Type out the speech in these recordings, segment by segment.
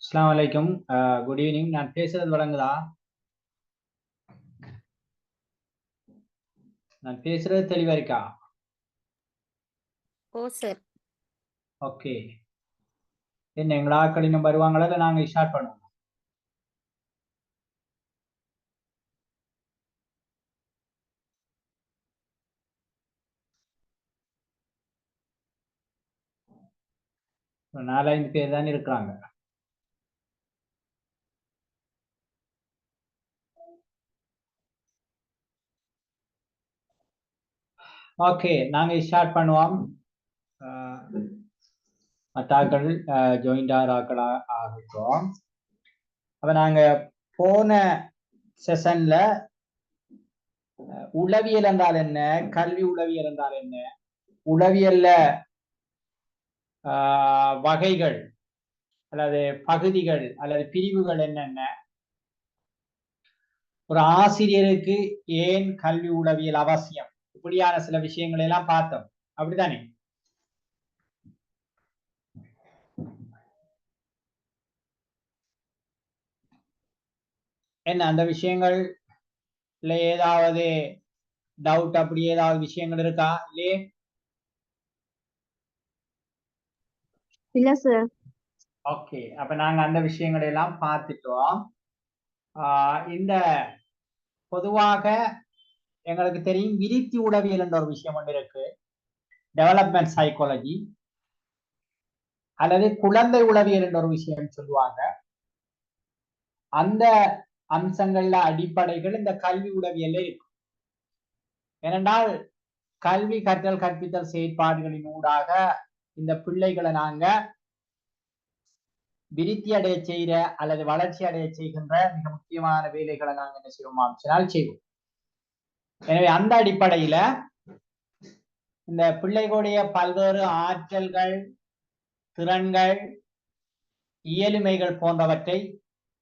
அஸ்ஸலாமு அலைக்கும். Good evening. நான் பேசுறது வழங்குதா? நான் பேசுறது தெளிவா இருக்கா? ஓ சார். ஓகே. என்ன எங்கள ஆட்கள் இன்னும் வருவாங்களா இல்லை நாங்கள் ஸ்டார்ட் பண்ணுவோம்? ஒரு 4-5 பேர் தான் இருக்கிறாங்க. ஓகே, நாங்கள் ஸ்டார்ட் பண்ணுவோம். மற்ற ஆட்கள் ஜாயின்ட் ஆட்கள் ஆகட்டும். அப்போ நாங்கள் போன செஷன்ல உளவியல் என்றால் என்ன, கல்வி உளவியல் என்றால் என்ன, உளவியல்ல வகைகள் அல்லது பகுதிகள் அல்லது பிரிவுகள் என்னென்ன, ஒரு ஆசிரியருக்கு ஏன் கல்வி உளவியல் அவசியம், இப்படியான சில விஷயங்களை எல்லாம் பார்த்தோம். அப்படித்தானே? என்ன அந்த விஷயங்கள்ல ஏதாவது டவுட், அப்படி ஏதாவது விஷயங்கள் இருக்கா? இல்லையே? இல்ல சார். ஓகே, அப்ப நாங்க அந்த விஷயங்களை எல்லாம் பார்த்துட்டோம். இந்த பொதுவாக எங்களுக்கு தெரியும் விருத்தி உளவியல் என்ற ஒரு விஷயம் ஒன்று இருக்கு, டெவலப்மெண்ட் சைக்காலஜி அல்லது குழந்தை உளவியல் என்ற ஒரு விஷயம் சொல்லுவாங்க. அந்த அம்சங்கள்ல அடிப்படைகள் இந்த கல்வி உளவியல்ல இருக்கும். ஏனென்றால் கல்வி கற்றல் கற்பித்தல் செயற்பாடுகளின் ஊடாக இந்த பிள்ளைகளை நாங்க விருத்தி அடைய செய்கிற அல்லது வளர்ச்சி அடைய செய்கின்ற மிக முக்கியமான வேலைகளை நாங்க என்ன செய்வோம், செய்வோம். எனவே அந்த அடிப்படையில இந்த பிள்ளைகளுடைய பல்வேறு ஆற்றல்கள் திறன்கள், இயலுமைகள் போன்றவற்றை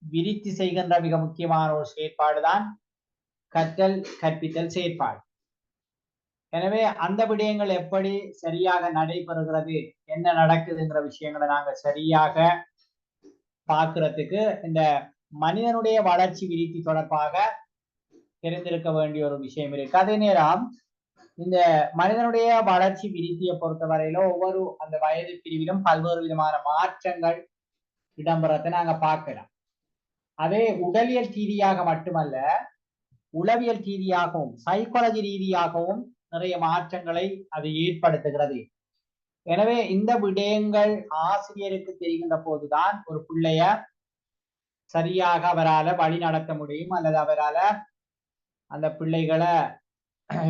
விருத்தி செய்கின்ற மிக முக்கியமான ஒரு செயற்பாடுதான் கற்றல் கற்பித்தல் செயற்பாடு. எனவே அந்த விடயங்கள் எப்படி சரியாக நடைபெறுகிறது, என்ன நடக்குதுங்கிற விஷயங்களை நாங்க சரியாக பார்க்கறதுக்கு இந்த மனிதனுடைய வளர்ச்சி விருத்தி தொடர்பாக தெரிந்திருக்க வேண்டிய ஒரு விஷயம் இருக்கு. அதே நேரம் இந்த மனிதனுடைய வளர்ச்சி விருத்தியை பொறுத்தவரையில ஒவ்வொரு அந்த வயது பிரிவிலும் பல்வேறு விதமான மாற்றங்கள் இடம்பெறத்தை நாங்க பார்க்கலாம். அதே உடலியல் ரீதியாக மட்டுமல்ல, உளவியல் ரீதியாகவும் சைக்காலஜி ரீதியாகவும் நிறைய மாற்றங்களை அது ஏற்படுத்துகிறது. எனவே இந்த விடயங்கள் ஆசிரியருக்கு தெரிகின்ற போதுதான் ஒரு பிள்ளைய சரியாக அவரால் வழி நடத்த முடியும், அல்லது அவரால் அந்த பிள்ளைகளை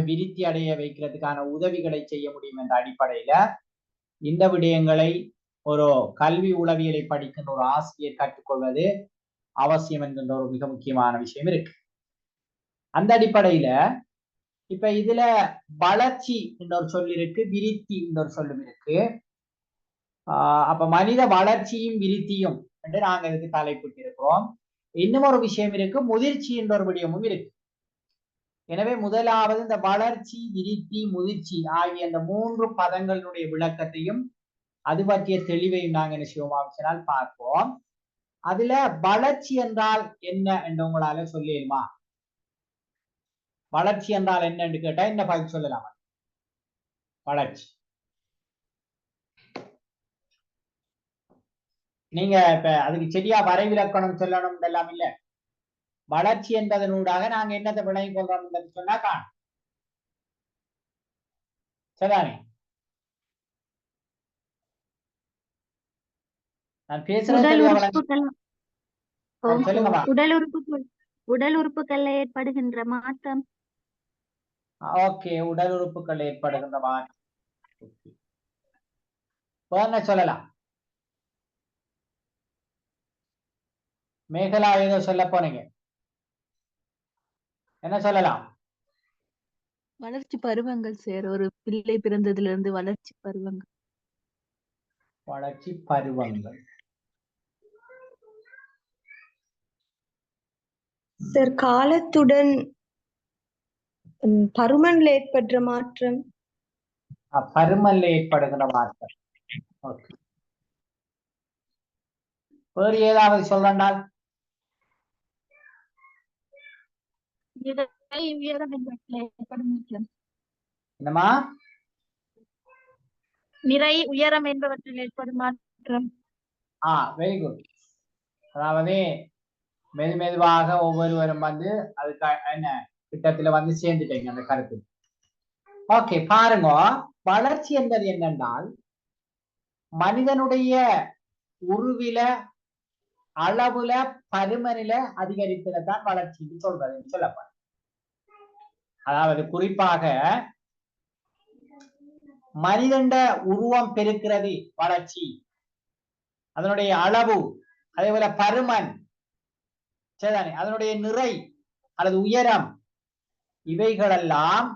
விருத்தி அடைய வைக்கிறதுக்கான உதவிகளை செய்ய முடியும் என்ற அடிப்படையில இந்த விடயங்களை ஒரு கல்வி உளவியலை படிக்கின்ற ஒரு ஆசிரியர் கற்றுக்கொள்வது அவசியம் என்கின்ற ஒரு மிக முக்கியமான விஷயம் இருக்கு. அந்த அடிப்படையில இப்ப இதுல வளர்ச்சி என்ற ஒரு சொல் இருக்கு, விருத்தி என்ற ஒரு சொல்லும் இருக்கு. அப்ப மனித வளர்ச்சியும் விருத்தியும் என்று நாங்க இதுக்கு தலைப்பிட்டு இருக்கிறோம். இன்னும் ஒரு விஷயம் இருக்கு, முதிர்ச்சி என்ற ஒரு விடயமும் இருக்கு. எனவே முதலாவது இந்த வளர்ச்சி, விருத்தி, முதிர்ச்சி ஆகிய இந்த 3 பதங்களுடைய விளக்கத்தையும் அது பற்றிய தெளிவையும் நாங்க என்ன செய்வோம் பார்ப்போம். அதுல வளர்ச்சி என்றால் என்ன என்று உங்களால சொல்லிடுமா? வளர்ச்சி என்றால் என்னன்னு கேட்டா என்ன பதில் சொல்லலாம்? வளர்ச்சி நீங்க இப்ப அதுக்கு சரியா வரைவிலக்கணம் சொல்லணும் எல்லாம் இல்ல. வளர்ச்சி என்பதனூடாக நாங்க என்னத்தை விளங்கி கொள்றோம் சொன்னா காணும். சரிதானே? நான் பேசுறது உடல் உறுப்புகள் ஏற்படுகின்ற மாற்றம். ஓகே, உடல் உறுப்புகள் ஏற்படுகின்ற மாற்றம். என்ன சொல்லலாம்? மேகலா ஏதோ சொல்ல போனீங்க, என்ன சொல்லலாம்? வளர்ச்சி பருவங்கள் சார். ஒரு பிள்ளை பிறந்ததுல இருந்து வளர்ச்சி பருவங்கள். வளர்ச்சி பருவங்கள் சார், காலத்துடன் பருமன்ல ஏற்படுற மாற்றம். பருமன்ல ஏற்படுகிற மாற்றம். ஓகே, வேறு ஏதாவது சொல்லண்டால்? என்னமா? நிறை, உயரம் என்பவற்றில் ஏற்படும் மாற்றம். Very good. அதாவது மெதுவாக ஒவ்வொருவரும் வந்து அதுக்கு என்ன திட்டத்துல வந்து சேர்ந்துட்டீங்க அந்த கருத்து. ஓகே, பாருங்க, வளர்ச்சி என்பது என்னென்றால் மனிதனுடைய உருவில, அளவுல, பருமனில அதிகரித்ததான் வளர்ச்சி சொல்றது சொல்லப்படும். அதாவது குறிப்பாக மனிதண்ட உருவம் பெருக்கிறது வளர்ச்சி, அதனுடைய அளவு, அதே போல பருமன், சரிதானே, அதனுடைய நிறை அல்லது உயரம், இவைகளெல்லாம்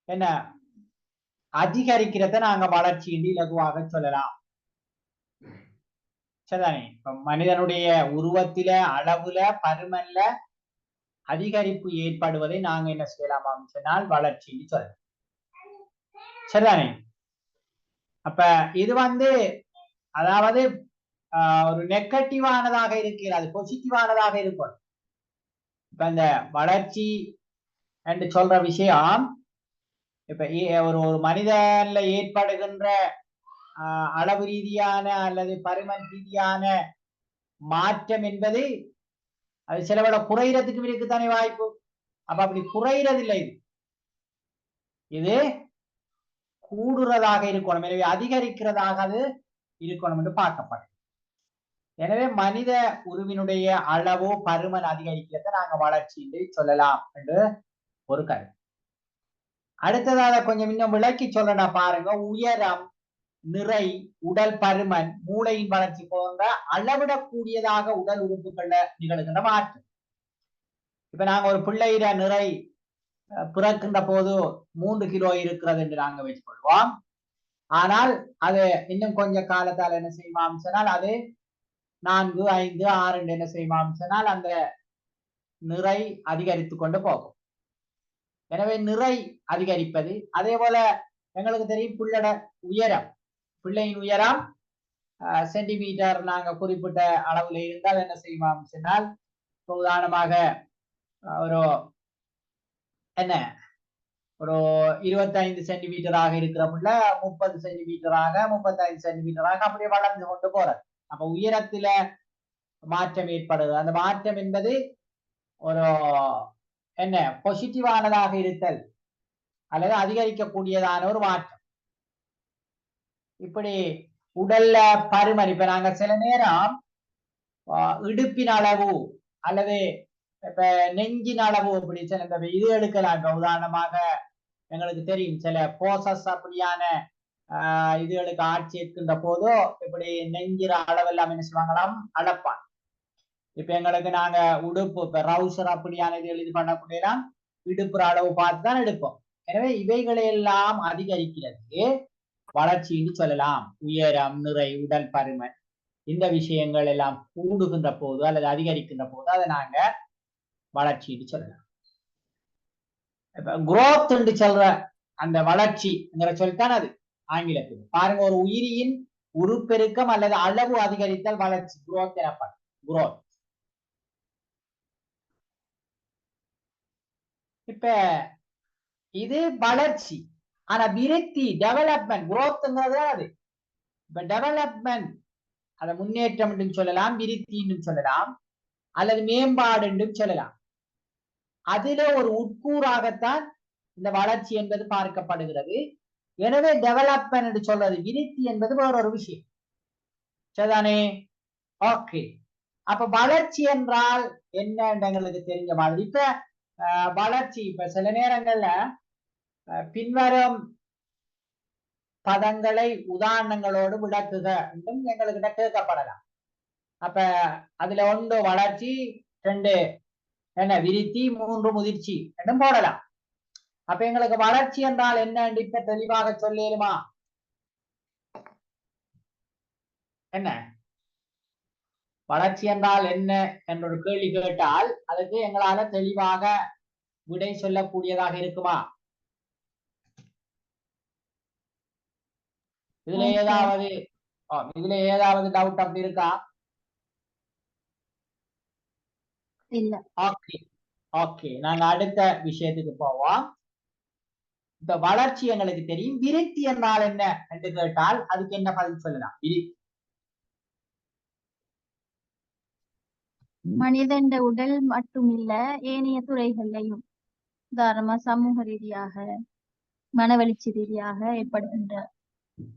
என்ன அதிகரிக்கிறத நாங்க வளர்ச்சி என்று இலகுவாக சொல்லலாம். சரிதானே? இப்ப மனிதனுடைய உருவத்தில, அளவுல, பருமன்ல அதிகரிப்பு ஏற்படுவதை நாங்க என்ன செய்யலாம் சொன்னால் வளர்ச்சி என்று சொல்லலாம். சரிதானே? அப்ப இது வந்து அதாவது ஒரு நெகட்டிவானதாக இருக்கிறது, பாசிட்டிவானதாக இருக்கும். இப்ப இந்த வளர்ச்சி என்று சொல்ற விஷயம் இப்ப ஒரு மனிதன்ல ஏற்படுகின்ற அளவு ரீதியான அல்லது பருமன் ரீதியான மாற்றம் என்பது அது சிலவட குறைகிறதுக்கு இருக்குத்தானே வாய்ப்பு. அப்ப அப்படி குறைகிறது இல்லை, இது கூடுறதாக இருக்கணும். எனவே அதிகரிக்கிறதாக அது இருக்கணும் என்று பார்க்கப்படும். எனவே மனித உருவினுடைய அளவோ பருமன் அதிகரிக்கிறத நாங்க வளர்ச்சி என்று சொல்லலாம் என்று ஒரு கருத்து. அடுத்ததாக கொஞ்சம் இன்னும் விளக்கி சொல்லனா பாருங்க, உயரம், நிறை, உடல் பருமன், மூளையின் வளர்ச்சி போன்ற அளவிடக்கூடியதாக உடல் உறுப்புகள்ல நிகழ்கின்ற மாற்றம். இப்ப நாங்க ஒரு பிள்ளையிட நிறை பிறக்கின்ற போது 3 கிலோ இருக்கிறது என்று நாங்க வச்சுக்கொள்வோம். ஆனால் அது இன்னும் கொஞ்ச காலத்தால் என்ன செய்யுமாம் சொன்னால் அது 4, 5, 6 என்ன செய்யுமாம் சொன்னால் அந்த நிறை அதிகரித்து கொண்டு போகும். எனவே நிறை அதிகரிப்பது, அதே போல எங்களுக்கு தெரியும் புள்ளட உயரம், பிள்ளையின் உயரம் சென்டிமீட்டர் நாங்க குறிப்பிட்ட அளவுல இருந்தால் என்ன செய்யுமாம் சொன்னால், உதாரணமாக ஒரு என்ன ஒரு 25 சென்டிமீட்டராக இருக்கிற புள்ள 30 சென்டிமீட்டராக 35 சென்டிமீட்டராக அப்படியே வளர்ந்து கொண்டு போறது. அப்ப உயரத்துல மாற்றம் ஏற்படுது. அந்த மாற்றம் என்பது ஒரு என்ன பாசிட்டிவானதாக இருத்தல் அல்லது அதிகரிக்கக்கூடியதான ஒரு மாற்றம். இப்படி உடல்ல பருமன், இப்ப நாங்க சில நேரம் இடுப்பின் அளவு அல்லது இப்ப நெஞ்சின் அளவு அப்படி சில இந்த இது எடுக்கலாங்க. உதாரணமாக எங்களுக்கு தெரியும் சில போசஸ் அப்படியான இதுகளுக்கு ஆட்சி இருக்கின்ற போதோ இப்படி நெஞ்சிற அளவெல்லாம் என்ன செய்வாங்களாம் அளப்பான். இப்ப எங்களுக்கு நாங்க உடுப்பு இப்ப ரவுசர் அப்படியான இது பண்ணக்கூடியலாம் இடுப்புற அளவு பார்த்து தான் எடுப்போம். எனவே இவைகளை எல்லாம் அதிகரிக்கிறது வளர்ச்சின்னு சொல்லலாம். உயரம், நிறை, உடல் பருமன் இந்த விஷயங்கள் எல்லாம் கூடுகின்ற போது அல்லது அதிகரிக்கின்ற போது அதை நாங்க வளர்ச்சின்னு சொல்லலாம். இப்ப குரோத் என்று சொல்ற அந்த வளர்ச்சிங்கிற சொல்லித்தான் அது ஆங்கிலத்தில். பாருங்க, ஒரு உயிரியின் உருப்பெருக்கம் அல்லது அளவு அதிகரித்தல் வளர்ச்சி குரோத் எனப்படும். குரோத். இப்ப இது வளர்ச்சி. ஆனா விருத்தி டெவலப்மெண்ட், குரோத்ங்கிறது அது. இப்ப டெவலப்மெண்ட் அதை முன்னேற்றம் என்றும் சொல்லலாம், விருத்தின்னு சொல்லலாம், அல்லது மேம்பாடு என்றும் சொல்லலாம். அதுல ஒரு உட்கூறாகத்தான் இந்த வளர்ச்சி என்பது பார்க்கப்படுகிறது. எனவே டெவலப்மெண்ட் என்று சொல்றது, விருத்தி என்பது வேறொரு விஷயம். சரிதானே? ஓகே. அப்ப வளர்ச்சி என்றால் என்ன எங்களுக்கு தெரிஞ்ச மாதிரி இப்ப வளர்ச்சி இப்ப சில நேரங்கள்ல பின்வரும் பதங்களை உதாரணங்களோடு விளக்குக என்றும் எங்கள்கிட்ட கேட்கப்படலாம். அப்ப அதுல 1 வளர்ச்சி, 2 என்ன விருத்தி, 3 முதிர்ச்சி என்றும் போடலாம். அப்ப எங்களுக்கு வளர்ச்சி என்றால் என்ன என்று இப்ப தெளிவாக சொல்லிடுமா? என்ன வளர்ச்சி என்றால் என்ன என்ற ஒரு கேள்வி கேட்டால் அதுக்கு எங்களால தெளிவாக விடை சொல்லக்கூடியதாக இருக்குமா? இதுல ஏதாவது டவுட் அப்படி இருக்கா? இல்ல. ஓகே ஓகே, நாங்க அடுத்த விஷயத்துக்கு போவோம். இப்ப வளர்ச்சி எங்களுக்கு தெரியும். விருத்தி என்றால் என்ன என்று கேட்டால் அதுக்கு என்ன பதில் சொல்லலாம்? மனிதன் உடல் மட்டும் இல்ல, ஏனைய துறைகள்லையும் உதாரணமா சமூக ரீதியாக, மனவளர்ச்சி ரீதியாக ஏற்படுகின்ற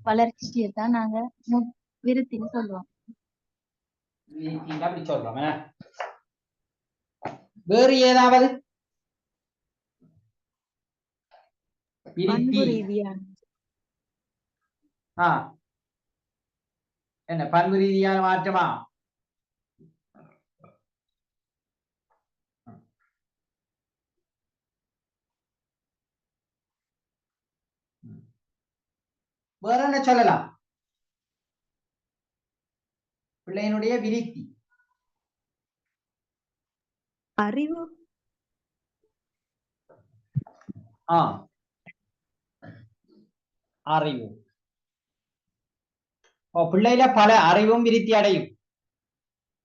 வளர்ச்சியை தான் நாங்க விருத்தின்னு சொல்லுவோம். அப்படி சொல்றோம். வேறு ஏதாவது பண்பு ரீதியான என்ன பண்பு ரீதியான மாற்றமா? வேற என்ன சொல்லலாம்? பிள்ளையினுடைய விருத்தி, அறிவு, அறிவு. பிள்ளையில பல அறிவும் விருத்தி அடையும்.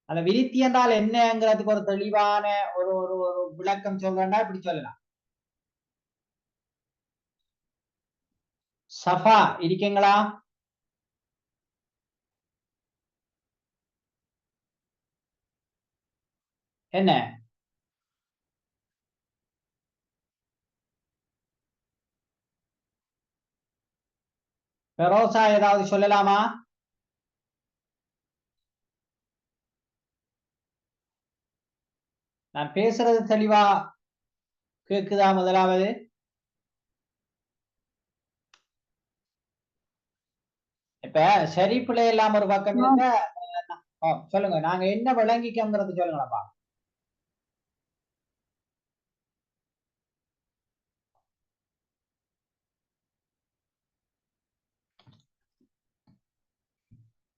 அந்த விருத்தி என்றால் என்னங்கிறதுக்கு ஒரு தெளிவான ஒரு ஒரு ஒரு விளக்கம் சொல்றா இப்படி சொல்லலாம். சஃபா இருக்கீங்களா? என்ன பெரோசா ஏதாவது சொல்லலாமா? நான் பேசுறது தெளிவா கேக்குதா? முதலாவது இப்ப சரி பிள்ளை எல்லாம் ஒரு பக்கம் இருக்க சொல்லுங்க, நாங்க என்ன விளங்கிக்கோங்கிறது சொல்லுங்களப்பா.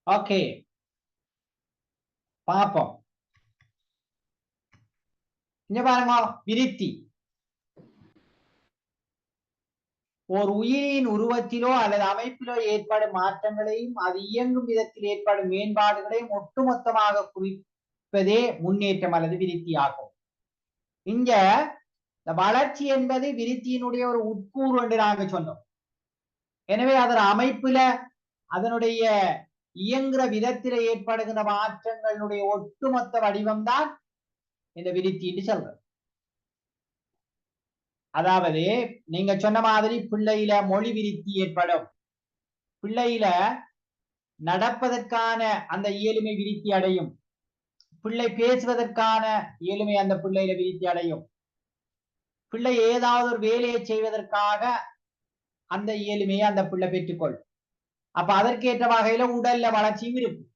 ஓகே, பாப்போம். இங்க பாருங்க, விருத்தி ஒரு உயிரின் உருவத்திலோ அல்லது அமைப்பிலோ ஏற்படும் மாற்றங்களையும் அது இயங்கும் விதத்தில் ஏற்படும் மேம்பாடுகளையும் ஒட்டுமொத்தமாக குறிப்பதே முன்னேற்றம் அல்லது விருத்தி ஆகும். இங்க இந்த வளர்ச்சி என்பது விருத்தியினுடைய ஒரு உட்கூறு என்று நாங்கள் சொன்னோம். எனவே அதன் அமைப்புல அதனுடைய இயங்குற விதத்தில ஏற்படுகின்ற மாற்றங்களுடைய ஒட்டுமொத்த வடிவம் தான் இந்த விருத்தி என்று சொல்றது. அதாவது நீங்க சொன்ன மாதிரி பிள்ளையில மொழி விருத்தி ஏற்படும், பிள்ளையில நடப்பதற்கான அந்த இயலுமை விருத்தி அடையும், பிள்ளை பேசுவதற்கான இயலுமை அந்த பிள்ளையில விருத்தி அடையும், பிள்ளை ஏதாவது ஒரு வேலையை செய்வதற்காக அந்த இயலுமையை அந்த பிள்ளை பெற்றுக்கொள். அப்ப அதற்கேற்ற வகையில உடல்ல வளர்ச்சியும் இருக்கும்.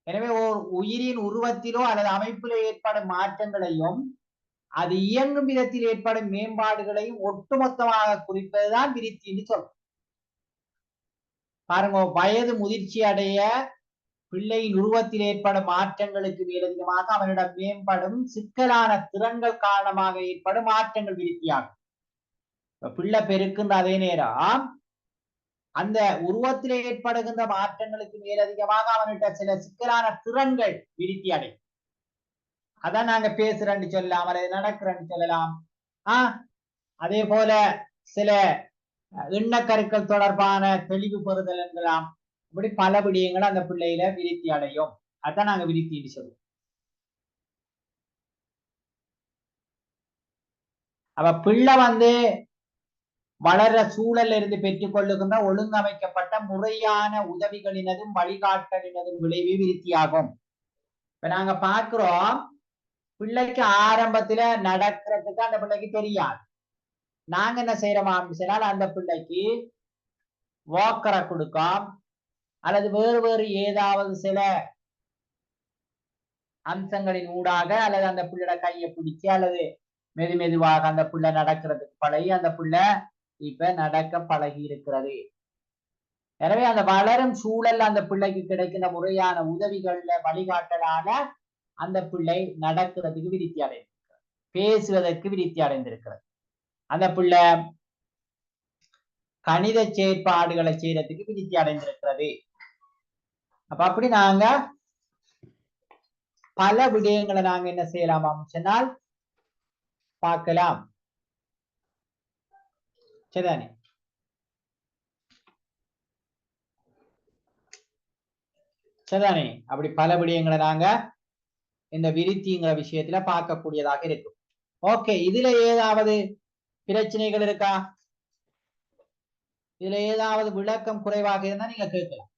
எனவே ஒரு உயிரின் உருவத்திலோ அல்லது அமைப்பிலோ ஏற்படும் மாற்றங்களையும் அது இயங்கும் விதத்தில் ஏற்படும் மேம்பாடுகளையும் ஒட்டுமொத்தமாக குறிப்பதுதான் விருத்தி என்று சொல்றோம். பாருங்க, வயது முதிர்ச்சி அடைய பிள்ளையின் உருவத்தில் ஏற்படும் மாற்றங்களுக்கு மேலதிகமாக அவனிடம் மேம்படும் சிக்கலான திறன்கள் காரணமாக ஏற்படும் மாற்றங்கள் விருத்தியாகும். பிள்ளை பெருக்கின்ற அதே நேரம் அந்த உருவத்திலே ஏற்படுகின்ற மாற்றங்களுக்கு மேலதிகமாக அவன்கிட்ட சில சிக்கலான திறன்கள் விருத்தி அடையும். அதான் நாங்க பேசுறேன்னு சொல்லலாம், அல்லது நடக்கிறேன்னு சொல்லலாம். அதே போல சில எண்ணக்கருக்கள் தொடர்பான தெளிவு பெறுதல் என்கலாம். இப்படி பல விடயங்கள் அந்த பிள்ளையில விருத்தி அடையும். அதான் நாங்க விருத்தின்னு சொல்லுவோம். அப்ப பிள்ளை வளர்ற சூழல்ல இருந்து பெற்றுக்கொள்ளுகின்ற ஒழுங்கமைக்கப்பட்ட முறையான உதவிகளினதும் வழிகாட்டலினதும் விளைவு விருத்தியாகும். இப்ப நாங்க பார்க்கிறோம், பிள்ளைக்கு ஆரம்பத்துல நடக்கிறதுக்கு அந்த பிள்ளைக்கு தெரியாது. நாங்க என்ன செய்யறோம் சொன்னால் அந்த பிள்ளைக்கு வாக்கரை கொடுக்கோம், அல்லது வேறு வேறு ஏதாவது சில அம்சங்களின் ஊடாக, அல்லது அந்த பிள்ளையோட கையை பிடிச்சு அல்லது மெதுவாக அந்த பிள்ளை நடக்கிறதுக்கு பழகி அந்த பிள்ளை இப்ப நடக்க பழகி இருக்கிறது. எனவே அந்த வளரும் சூழல் அந்த பிள்ளைக்கு கிடைக்கின்ற முறையான உதவிகள்ல வழிகாட்டலான அந்த பிள்ளை நடக்கிறதுக்கு விருத்தி அடைந்திருக்கிறது, பேசுவதற்கு விருத்தி அடைந்திருக்கிறது. அந்த பிள்ளை கணித செயற்பாடுகளை செய்யறதுக்கு விருத்தி அடைந்திருக்கிறது. அப்ப அப்படி நாங்க பல விடயங்களை நாங்க என்ன செய்யலாம் சொன்னால் பார்க்கலாம். சரிதானே? சரிதானே? அப்படி பல விடயங்களை நாங்க இந்த விருத்திங்கிற விஷயத்துல பார்க்கக்கூடியதாக இருக்கும். ஓகே, இதுல ஏதாவது பிரச்சனைகள் இருக்கா? இதுல ஏதாவது விளக்கம் குறைவாக இருந்தா நீங்க கேட்கலாம்.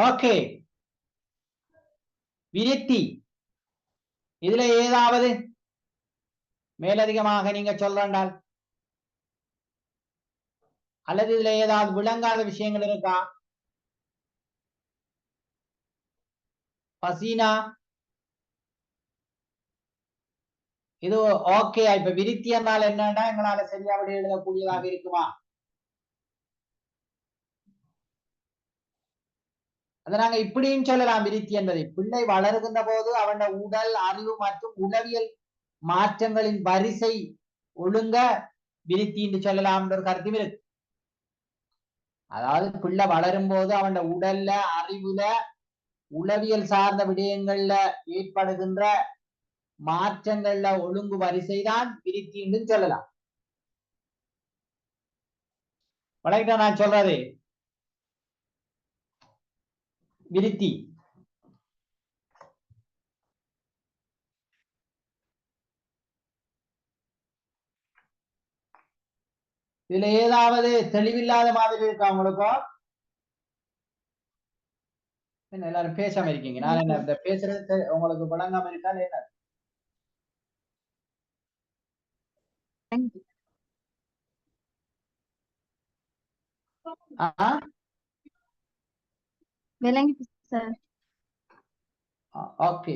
ஓகே, விருத்தி இதுல ஏதாவது மேலதிகமாக நீங்க சொல்றால், அல்லது இதுல ஏதாவது விளங்காத விஷயங்கள் இருக்கா? பசீனா, இது ஓகே. இப்ப விருத்தி என்றால் என்னன்னா எங்களால சரியா விட எழுதக்கூடியதாக இருக்குமா? அதை நாங்க இப்படியும் சொல்லலாம். விருத்தி என்பதை பிள்ளை வளருகின்ற போது அவன் உடல், அறிவு மற்றும் உளவியல் மாற்றங்களின் வரிசை ஒழுங்க விருத்தி என்று சொல்லலாம் ஒரு கருத்தும் இருக்கு. அதாவது பிள்ளை வளரும் போது அவன் உடல்ல, அறிவுல, உளவியல் சார்ந்த விடயங்கள்ல ஏற்படுகின்ற மாற்றங்கள்ல ஒழுங்கு வரிசைதான் விருத்தி என்று சொல்லலாம். வழக்கிட்ட நான் சொல்றது விருத்தி. இதுல ஏதாவது தெளிவில்லாத மாதிரி இருக்கா உங்களுக்கு? என்ன எல்லாரும் பேசாம இருக்கீங்க? நான் என்ன இந்த பேசுறது உங்களுக்கு விளங்காம இருக்கா? என்ன விளங்கிட்டு சார். ஓகே,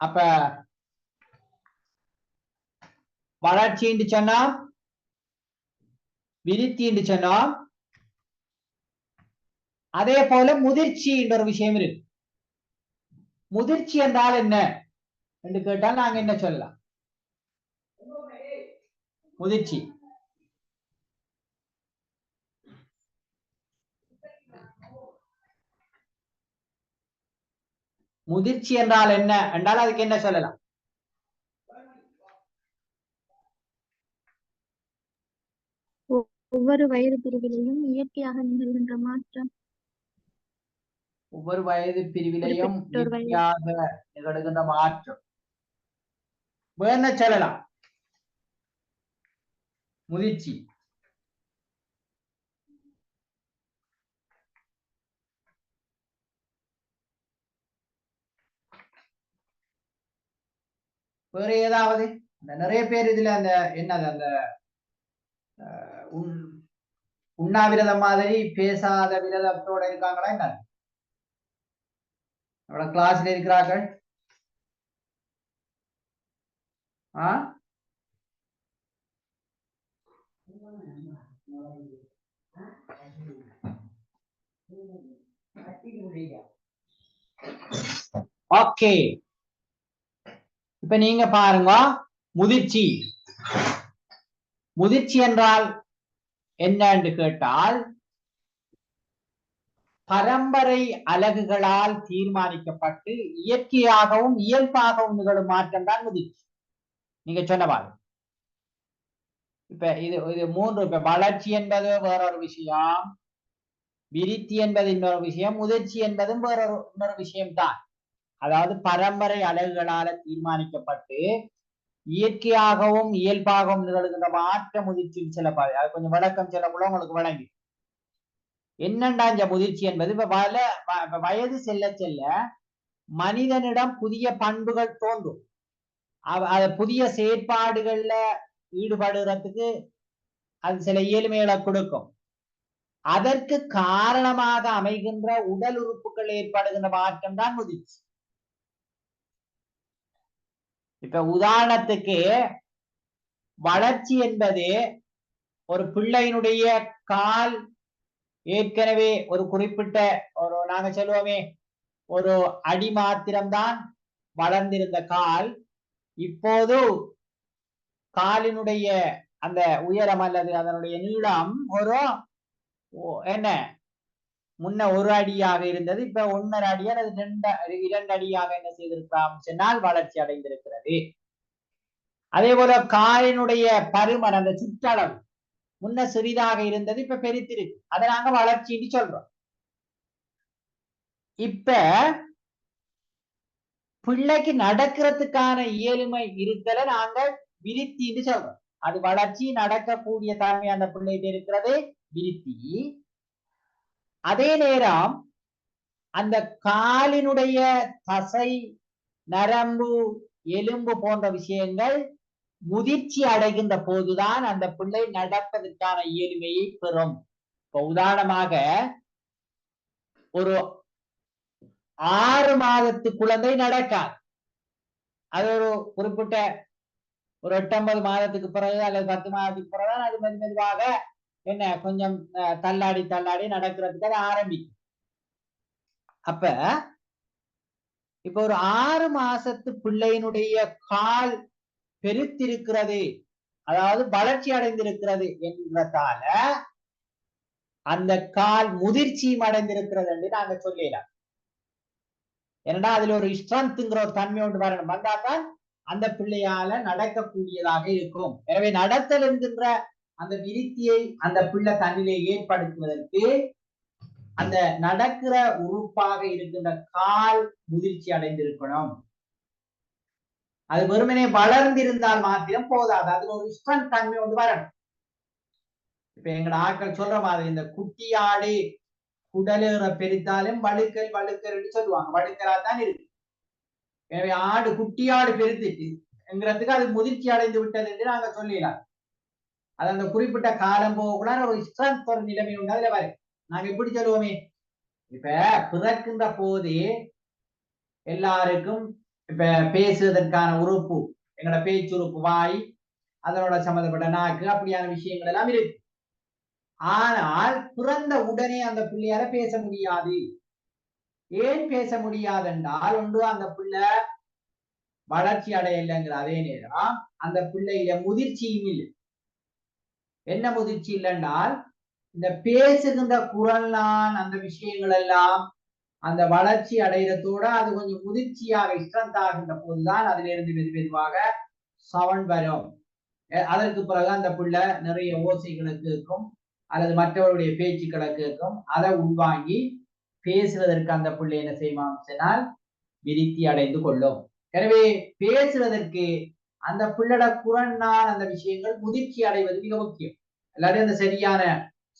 அப்ப வளர்ச்சி சொன்னா விருத்தி சொன்னோம். அதே போல முதிர்ச்சி என்ற ஒரு விஷயம் இருக்கு. முதிர்ச்சி என்றால் என்ன என்று கேட்டால் நாங்க என்ன சொல்லலாம்? முதிர்ச்சி முதிர்ச்சி என்றால் என்ன என்றால் அதுக்கு என்ன சொல்லலாம்? ஒவ்வொரு வயது பிரிவிலையும் இயற்கையாக நிகழ்கின்ற மாற்றம். ஒவ்வொரு வயது பிரிவிலையும் இயற்கையாக நிகழ்கின்ற மாற்றம். என்ன சொல்லலாம்? முதிர்ச்சி வேற ஏதாவது? நிறைய பேர் இதுல அந்த என்னது அந்த உண்ணாவிரதம் மாதிரி பேசாத விரதத்தோட இருக்காங்களா என்ன? நம்மளோட கிளாஸ்ல இருக்கிறார்கள். ஓகே, இப்ப நீங்க பாருங்க, முதிர்ச்சி முதிர்ச்சி என்றால் என்னன்னு கேட்டால் பரம்பரை அலகுகளால் தீர்மானிக்கப்பட்டு இயற்கையாகவும் இயல்பாகவும் நிகழும் மாற்றம் தான் முதிர்ச்சி. நீங்க சொன்னவாறு இப்ப இது மூன்று. இப்ப வளர்ச்சி என்பது வேறொரு விஷயம், விருத்தி என்பது இன்னொரு விஷயம், முதிர்ச்சி என்பதும் இன்னொரு விஷயம்தான். அதாவது பரம்பரை அலகுகளால தீர்மானிக்கப்பட்டு இயற்கையாகவும் இயல்பாகவும் நிகழ்கின்ற மாற்ற முதிர்ச்சின்னு சொல்லப்பாரு. அது கொஞ்சம் விளக்கம் சொல்லக்குள்ள உங்களுக்கு வழங்கி என்னண்டா இந்த முதிர்ச்சி என்பது. இப்ப வயது செல்ல செல்ல மனிதனிடம் புதிய பண்புகள் தோன்றும். புதிய செயற்பாடுகள்ல ஈடுபடுறதுக்கு அது சில இயலுமைகளை கொடுக்கும். அதற்கு காரணமாக அமைகின்ற உடல் உறுப்புகள் ஏற்படுகின்ற மாற்றம் தான் முதிர்ச்சி. இப்ப உதாரணத்துக்கு வளர்ச்சி என்பது ஒரு பிள்ளையினுடைய கால் ஏற்கனவே ஒரு குறிப்பிட்ட ஒரு நாங்க சொல்லுவோமே ஒரு அடி மாத்திரம்தான் வளர்ந்திருந்த கால் இப்போது காலினுடைய அந்த உயரம் அல்லது அதனுடைய நீளம் ஒரு என்ன முன்ன ஒரு அடியாக இருந்தது, இப்ப 1.5 அடி அல்லது 2 அடியாக என்ன செய்திருக்கலாம் சொன்னால் வளர்ச்சி அடைந்திருக்கிறது. அதே போல காலினுடைய பருமன் அந்த சுற்றளவு முன்ன சிறிதாக இருந்தது, இப்ப பெருத்திருக்கு. அதை நாங்க வளர்ச்சின்னு சொல்றோம். இப்ப பிள்ளைக்கு நடக்கிறதுக்கான இயலுமை இருத்தல நாங்க விருத்தின்னு சொல்றோம். அது வளர்ச்சி, நடக்கக்கூடிய தன்மை அந்த பிள்ளைகிட்ட இருக்கிறது விருத்தி. அதே நேரம் அந்த காலினுடைய தசை, நரம்பு, எலும்பு போன்ற விஷயங்கள் முதிர்ச்சி அடைகின்ற போதுதான் அந்த பிள்ளை நடப்பதற்கான இயலுமையை பெறும். இப்ப உதாரணமாக ஒரு 6 மாதத்து குழந்தை நடக்காது. அது ஒரு குறிப்பிட்ட ஒரு 8-9 மாதத்துக்கு பிறகு அல்லது 10 மாதத்துக்கு பிறகுதான் அது மெதுவாக என்ன கொஞ்சம் தள்ளாடி நடக்கிறதுக்கு அது ஆரம்பிக்கும். அப்ப இப்ப ஒரு 6 மாசத்து பிள்ளையினுடைய கால் பெருத்திருக்கிறது, அதாவது வளர்ச்சி அடைந்திருக்கிறது என்கிறதால அந்த கால் முதிர்ச்சியும் அடைந்திருக்கிறது என்று நாங்க சொல்லலாம். ஏன்னா அதுல ஒரு ஸ்ட்ரென்த்ங்கிற ஒரு தன்மை ஒன்று வரணும், வந்தாதான் அந்த பிள்ளையால நடக்கக்கூடியதாக இருக்கும். எனவே நடத்தல் என்கின்ற அந்த விருத்தியை அந்த பிள்ளை தன்னிலே ஏற்படுத்துவதற்கு அந்த நடக்கிற உறுப்பாக இருக்கின்ற கால் முதிர்ச்சி அடைந்திருக்கணும். அது வெறுமனே வளர்ந்திருந்தால் மாத்திரம் போதாது, அதுல ஒரு ஸ்ட்ரென்த் தன்மை ஒன்று வரணும். இப்ப எங்கட ஆட்கள் சொல்ற மாதிரி இந்த குட்டியாடு குடலேற பெருத்தாலும் வழுக்கல் என்று சொல்லுவாங்க, வழுக்கலா தான் இருக்கு. எனவே குட்டியாடு பெருத்துட்டுங்கிறதுக்கு அது முதிர்ச்சி அடைந்து விட்டது என்று நாங்க சொல்லலாம். அது அந்த குறிப்பிட்ட காலம் போகக்கூட ஒரு ஸ்ட்ரென்த் ஒரு நிலைமை உண்டு. அதுல வரும். நாங்க இப்படி சொல்லுவோமே, இப்ப பிறக்கின்ற போதே எல்லாருக்கும் இப்ப பேசுவதற்கான உறுப்பு எங்களோட பேச்சுறுப்பு வாய், அதனோட சம்பந்தப்பட்ட நாக்கு, அப்படியான விஷயங்கள் எல்லாம் இருக்கு. ஆனால் பிறந்த உடனே அந்த பிள்ளையால பேச முடியாது. ஏன் பேச முடியாது என்றால், ஒன்று அந்த பிள்ளை வளர்ச்சி அடையலைங்கிற அதே நேரம் அந்த பிள்ளையில முதிர்ச்சியும் இல்லை. என்ன முதிர்ச்சி இல்லைன்றால், இந்த பேசுகின்ற குரல்தான் அந்த விஷயங்கள் எல்லாம் அந்த வளர்ச்சி அடைகிறதோட அது கொஞ்சம் முதிர்ச்சியாக ஸ்ட்ரென்த் ஆகின்ற போதுதான் அதுல இருந்து மெதுவாக சவுண்ட் வரும். அதற்கு பிறகு அந்த பிள்ளை நிறைய ஓசைகளை கேட்கும் அல்லது மற்றவருடைய பேச்சுக்களை கேட்கும். அதை உள்வாங்கி பேசுவதற்கு அந்த பிள்ளை என்ன செய்வான் சொன்னால் விருத்தி அடைந்து கொள்ளும். எனவே பேசுவதற்கு அந்த பிள்ளட குரல்னால் அந்த விஷயங்கள் முதிர்ச்சி அடைவது மிக முக்கியம். எல்லாரும் அந்த சரியான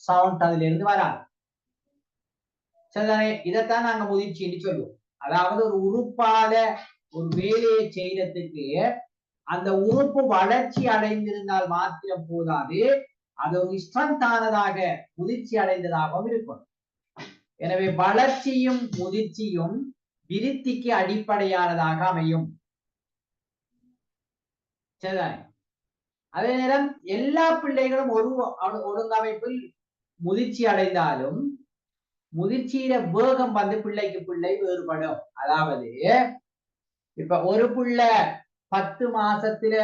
சவுண்ட் அதுல இருந்து வராது. சரிதானே? இதைத்தான் நாங்க முதிர்ச்சின்னு சொல்லுவோம். அதாவது ஒரு உறுப்பால ஒரு வேலையை செய்யறதுக்கு அந்த உறுப்பு வளர்ச்சி அடைந்திருந்தால் மாத்திரம் போதாது, அது ஒரு ஸ்ட்ரென்த் ஆனதாக முதிர்ச்சி அடைந்ததாகவும் இருக்கும். எனவே வளர்ச்சியும் முதிர்ச்சியும் விருத்திக்கு அடிப்படையானதாக அமையும். சரிதானே? அதே நேரம் எல்லா பிள்ளைகளும் ஒரு ஒழுங்கமைப்பில் முதிர்ச்சி அடைந்தாலும் முதிர்ச்சியில வேகம் வந்து பிள்ளைக்கு பிள்ளை வேறுபடும். அதாவது இப்ப ஒரு பிள்ளை 10 மாசத்துல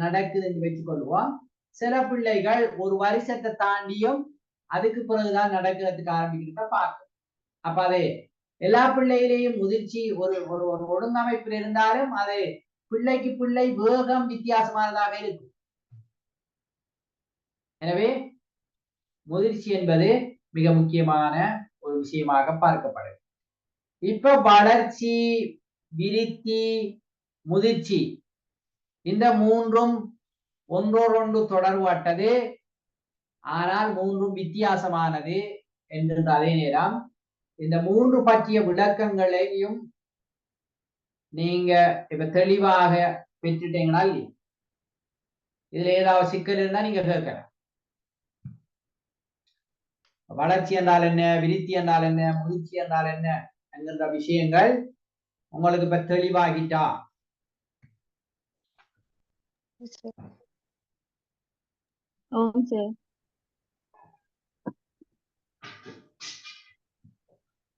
நடக்குதுன்னு வச்சுக்கொள்வோம். சில பிள்ளைகள் ஒரு வருஷத்தை தாண்டியும் அதுக்கு பிறகுதான் நடக்கிறதுக்கு ஆரம்பிக்கிறத பார்க்கும். அப்ப அது எல்லா பிள்ளையிலையும் முதிர்ச்சி ஒரு ஒரு ஒரு ஒழுங்கமைப்பில் இருந்தாலும் அது பிள்ளைக்கு பிள்ளை வேகம் வித்தியாசமானதாக இருக்கும். எனவே முதிர்ச்சி என்பது மிக முக்கியமான ஒரு விஷயமாக பார்க்கப்படும். இப்ப வளர்ச்சி, விருத்தி, முதிர்ச்சி இந்த மூன்றும் ஒன்றோடொன்று தொடர்பட்டது, ஆனால் மூன்றும் வித்தியாசமானது என்கின்ற அதே நேரம் இந்த மூன்று பற்றிய விளக்கங்களையும் நீங்க இப்ப தெளிவாக பெற்றுட்டீங்களா இல்லையா? இதுல ஏதாவது சிக்கல் இருந்தா நீங்க கேட்கலாம். வளர்ச்சி என்றால் என்ன, விருத்தி என்றால் என்ன, முதிர்ச்சி என்றால் என்ன என்கின்ற விஷயங்கள் உங்களுக்கு இப்ப தெளிவாகிட்டா?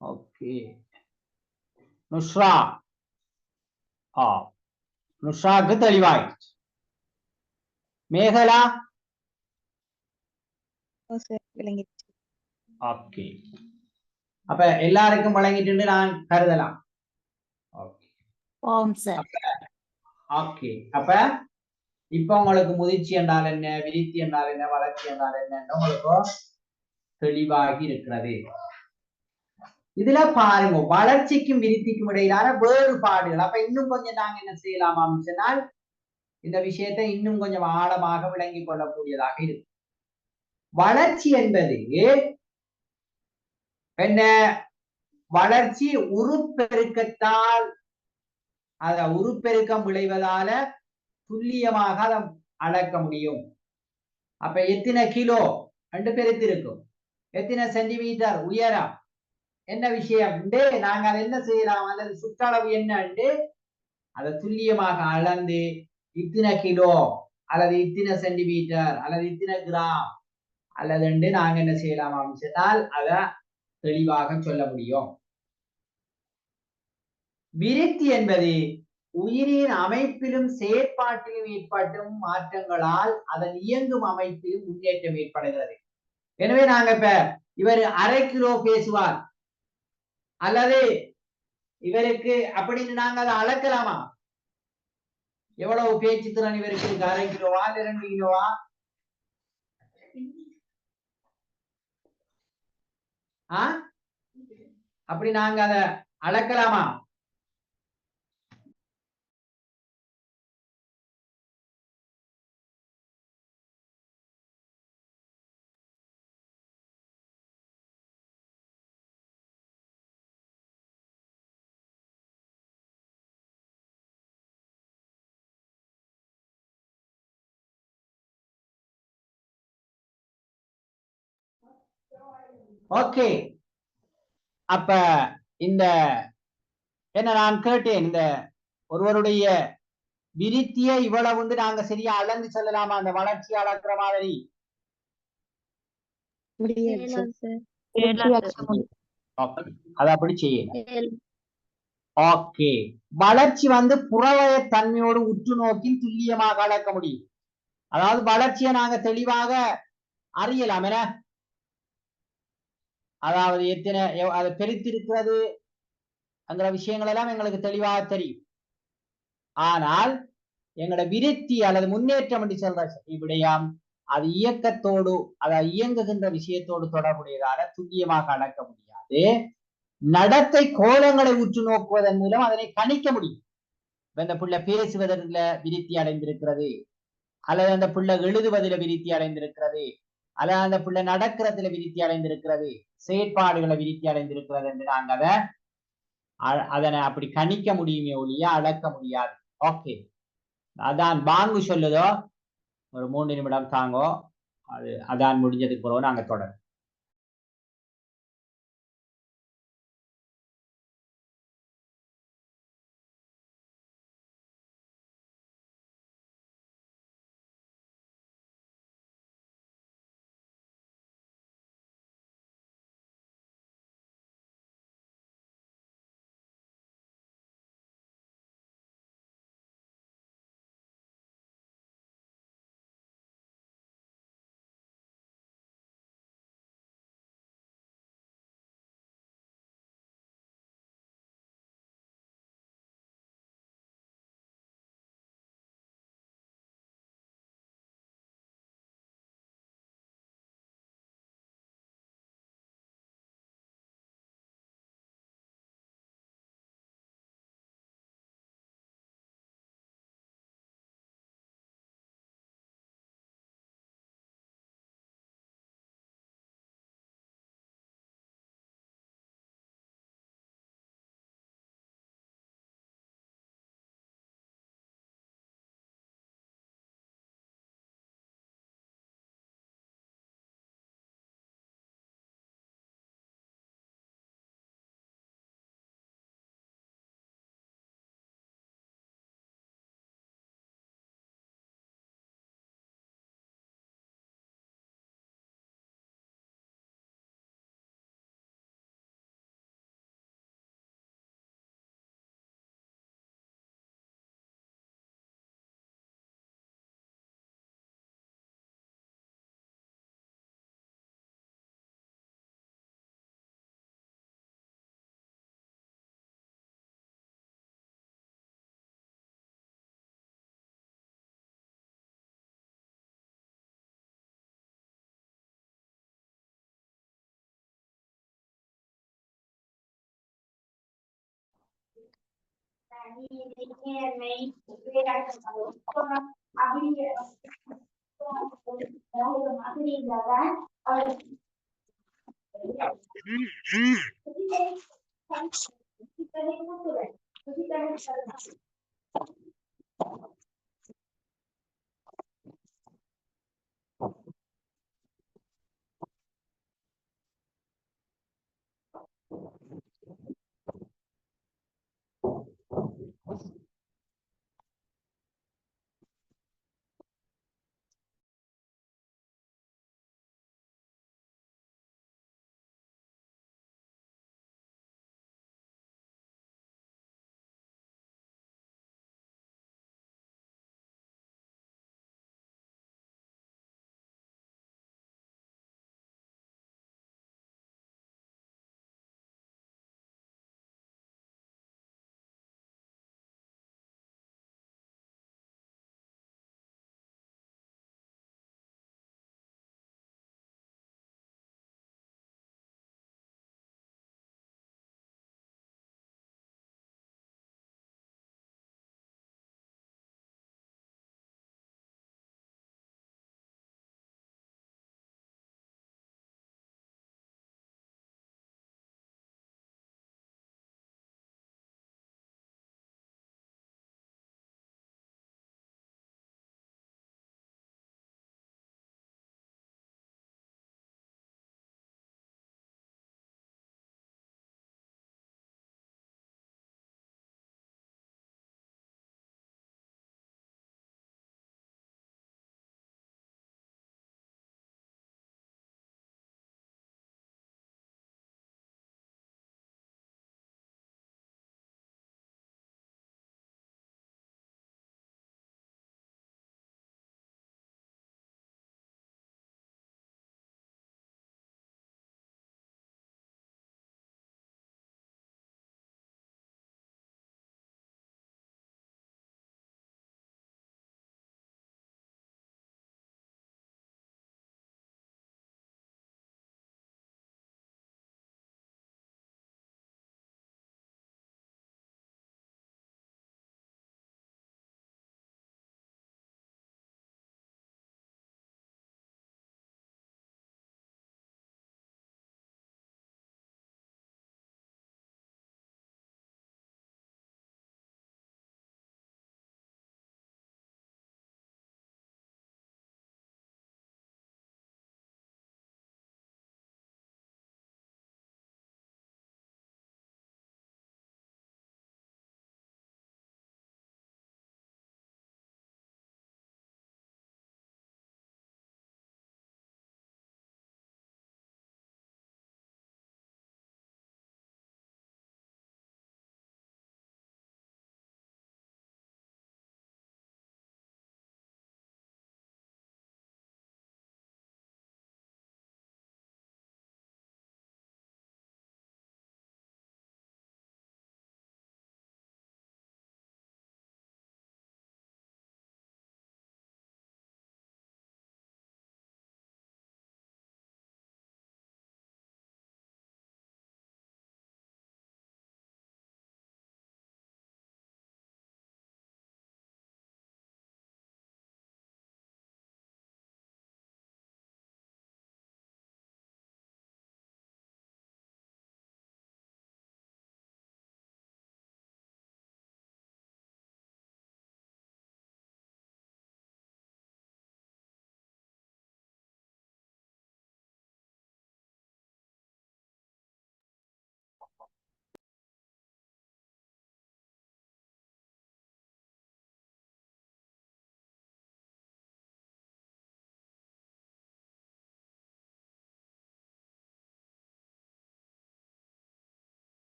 ஓகே. நுஷ்ரா, நுஷ்ராக்கு தெளிவாயிடுச்சு. மேகலா? ஓகே. அப்ப எல்லாருக்கும் வழங்கிட்டு நான் கருதலாம். ஓகே. அப்ப இப்ப உங்களுக்கு முதிர்ச்சி என்றால் என்ன, விருத்தி என்றால் என்ன, வளர்ச்சி என்றால் என்ன உங்களுக்கு தெளிவாகி இருக்கிறது. இதுல பாருங்க, வளர்ச்சிக்கும் விருத்திக்கும் இடையிலான வேறுபாடுகள். அப்ப இன்னும் கொஞ்சம் நாங்க என்ன செய்யலாமா சொன்னால் இந்த விஷயத்தை இன்னும் கொஞ்சம் ஆழமாக விளங்கிக் கொள்ளக்கூடியதாக இருக்கு. வளர்ச்சி என்பது என்ன? வளர்ச்சி உருப்பெருக்கத்தால், அத உருப்பெருக்கம் விளைவதால துல்லியமாக அதை அளக்க முடியும். அப்ப எத்தனை கிலோ ரெண்டு பெருத்து இருக்கும், எத்தனை சென்டிமீட்டர் உயரம், என்ன விஷயம் நாங்க அதை என்ன செய்யலாம், அல்லது சுற்றளவு என்ன அதை துல்லியமாக அளந்து இத்தனை கிலோ அல்லது இத்தனை சென்டிமீட்டர் அல்லது இத்தனை கிராம் அல்லது நாங்க என்ன செய்யலாம் அப்படின்னு சொன்னால் அதை தெளிவாக சொல்ல முடியும். விருத்தி என்பது உயிரின் அமைப்பிலும் செயற்பாட்டிலும் ஏற்படும் மாற்றங்களால் அதன் இயங்கும் அமைப்பிலும் முன்னேற்றம் ஏற்படுகிறது. எனவே நாங்க இப்ப இவர் 1/2 கிலோ பேசுவார் அல்லது இவருக்கு அப்படின்னு நாங்க அதை அளக்கலாமா? எவ்வளவு பேச்சு திறன் இவருக்கு இருக்கு? 1/2 கிலோவா 2 கிலோவா? அப்படி நாங்க அதை அளக்கலாமா? ஓகே. அப்ப இந்த என்ன நான் கேட்டேன், இந்த ஒருவருடைய விருத்தியை இவ்வளவு வந்து நாங்க சரியா அளந்து சொல்லலாமா அந்த வளர்ச்சி அளக்குற மாதிரி? முடியாது சார். அது அப்படி செய்யல. ஓகே, வளர்ச்சி வந்து புறவய தன்மையோடு உற்று நோக்கி துல்லியமாக அளக்க முடியும். அதாவது வளர்ச்சியை நாங்க தெளிவாக அறியலாம் என, அதாவது எத்தனை அது பெருத்திருக்கிறது அங்கிற விஷயங்கள் எல்லாம் எங்களுக்கு தெளிவாக தெரியும். ஆனால் எங்களோட விருத்தி அல்லது முன்னேற்றம் என்று சொல்ற விடயம் அது இயக்கத்தோடு அதாவது இயங்குகின்ற விஷயத்தோடு தொடர்புடையதால துல்லியமாக அளக்க முடியாது. நடத்தை கோலங்களை உற்று நோக்குவதன் மூலம் அதனை கணிக்க முடியும். இந்த பிள்ளை பேசுவதில் விருத்தி அடைந்திருக்கிறது, அல்லது அந்த பிள்ளை எழுதுவதில் விருத்தி அடைந்திருக்கிறது, அல்லது அந்த பிள்ளை நடக்கிறதுல விருத்தி அடைந்திருக்கிறது, செயற்பாடுகளை விருத்தி அடைந்திருக்கிறது என்று நாங்க அதனை அப்படி கணிக்க முடியுமே ஒழிய அளக்க முடியாது. ஓகே, அதான் பாங்கு சொல்லுதோ, ஒரு 3 நிமிடம் தாங்கோ, அது அதான் முடிஞ்சதுக்கு பிறகு நாங்க தொடரும்.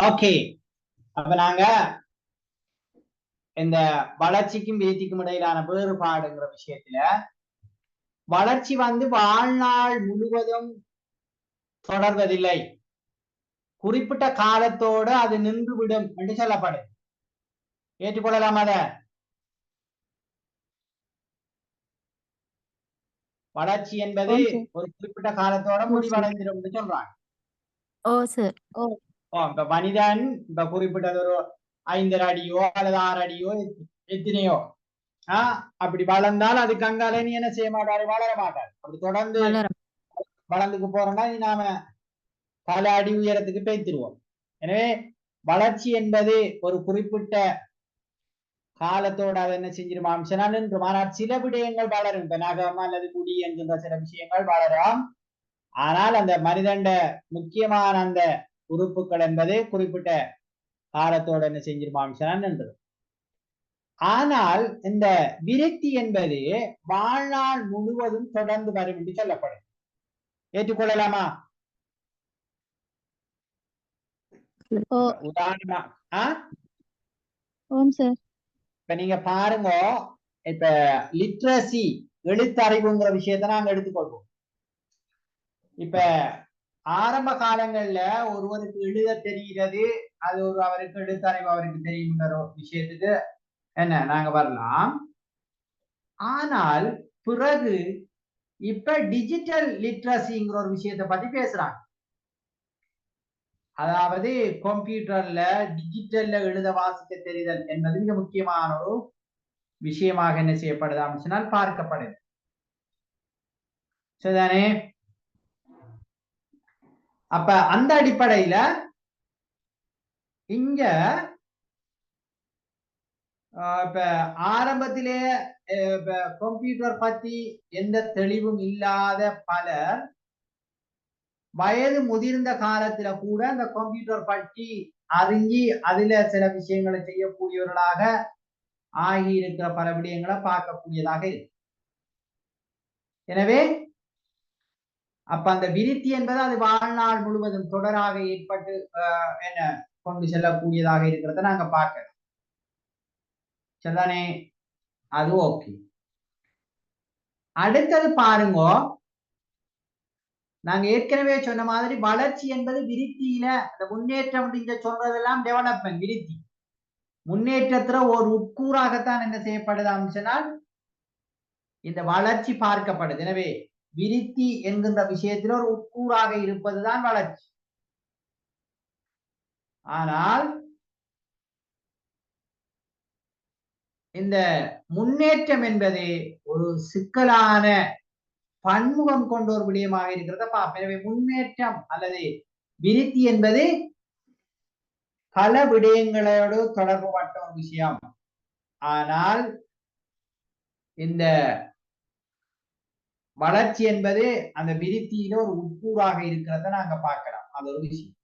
ஓகே, அப்ப நாங்க இந்த வளர்ச்சிக்கும் விருத்திக்கும் இடையிலான வேறுபாடுங்கிற விஷயத்துல வளர்ச்சி வாழ்நாள் முழுவதும் தொடர்வதில்லை, குறிப்பிட்ட காலத்தோடு அது நின்றுவிடும் என்று சொல்லப்படும். ஏற்றுக்கொள்ளலாம் அத? வளர்ச்சி என்பது ஒரு குறிப்பிட்ட காலத்தோட முடிவடைந்திடும் என்று சொல்றாங்க. ஓ சார். இப்ப மனிதன் இப்ப குறிப்பிட்டது ஒரு 5 அடியோ அல்லது 6 அடியோ எத்தனையோ அப்படி வளர்ந்தால் அதுக்கு அங்கால நீ என்ன செய்ய மாட்டாரு, வளர மாட்டாரு. அப்படி தொடர்ந்து வளர்ந்துக்கு போறோம்னா நாம பல அடி உயரத்துக்கு பேய்த்திருவோம். எனவே வளர்ச்சி என்பது ஒரு குறிப்பிட்ட காலத்தோட அதை என்ன செஞ்சிருமா அம்சனால் நின்றும். ஆனால் சில விடயங்கள் வளரும். இப்ப நகம் அல்லது முடி என்கின்ற சில விஷயங்கள் வளரும். ஆனால் அந்த மனிதண்ட முக்கியமான அந்த உறுப்புகள் என்பது குறிப்பிட்ட காலத்தோட என்ன செஞ்சிருமா அம்சனால் நின்று. ஆனால் இந்த விருத்தி என்பது வாழ்நாள் முழுவதும் தொடர்ந்து வரும் என்று சொல்லப்படும். ஏற்றுக்கொள்ளலாமா? உதாரணமா இப்ப நீங்க பாருங்க, இப்ப லிட்ரசி எழுத்தறிவுங்கிற விஷயத்த நாங்க எடுத்துக்கொள்வோம். இப்ப ஆரம்ப காலங்கள்ல ஒருவருக்கு எழுத தெரிகிறது, அது ஒரு அவருக்கு எழுத்தறிவு அவருக்கு தெரியுங்கிற விஷயத்துக்கு என்ன நாங்க வரலாம். ஆனால் பிறகு இப்ப டிஜிட்டல் லிட்ரசிங்கிற ஒரு விஷயத்தை பத்தி பேசுறாங்க. அதாவது கம்ப்யூட்டர்ல டிஜிட்டல்ல எழுத வாசிக்க தெரிதல் என்பது மிக முக்கியமான ஒரு விஷயமாக என்ன செய்யப்படுது அப்படின்னு சொன்னால் பார்க்கப்படுது. சரிதானே? அப்ப அந்த அடிப்படையில இங்க இப்ப ஆரம்பத்திலே கம்ப்யூட்டர் பத்தி எந்த தெளிவும் இல்லாத பலர் வயது முதிர்ந்த காலத்துல கூட அந்த கம்ப்யூட்டர் பற்றி அறிஞ்சி அதுல சில விஷயங்களை செய்யக்கூடியவர்களாக ஆகி இருக்கிற பல விடயங்களை பார்க்கக்கூடியதாக இருக்கு. எனவே அப்ப அந்த விருத்தி என்பது அது வாழ்நாள் முழுவதும் தொடராக ஏற்பட்டு என்ன கொண்டு செல்லக்கூடியதாக இருக்கிறத நாங்க பார்க்கலாம். சரிதானே? அது ஓகே. அடுத்தது பாருங்க, நாங்க ஏற்கனவே சொன்ன மாதிரி வளர்ச்சி என்பது விருத்தியில அந்த முன்னேற்றம் அப்படிங்க சொல்றதெல்லாம் டெவலப்மெண்ட். விருத்தி முன்னேற்றத்துல ஒரு உட்கூறாகத்தான் என்ன செய்யப்படுது சொன்னால் இந்த வளர்ச்சி பார்க்கப்படுது. எனவே விருத்தி என்கின்ற விஷயத்தில் ஒரு உட்கூறாக இருப்பதுதான் வளர்ச்சி. ஆனால் இந்த முன்னேற்றம் என்பது ஒரு சிக்கலான பன்முகம் கொண்ட ஒரு விடயமாக இருக்கிறத பார்ப்போம். எனவே முன்னேற்றம் அல்லது விருத்தி என்பது பல விடயங்களோடு தொடர்பு பட்ட ஒரு விஷயம். ஆனால் இந்த வளர்ச்சி என்பது அந்த விருத்தியில ஒரு உட்கூறாக இருக்கிறத நாங்க பார்க்கலாம். அது ஒரு விஷயம்.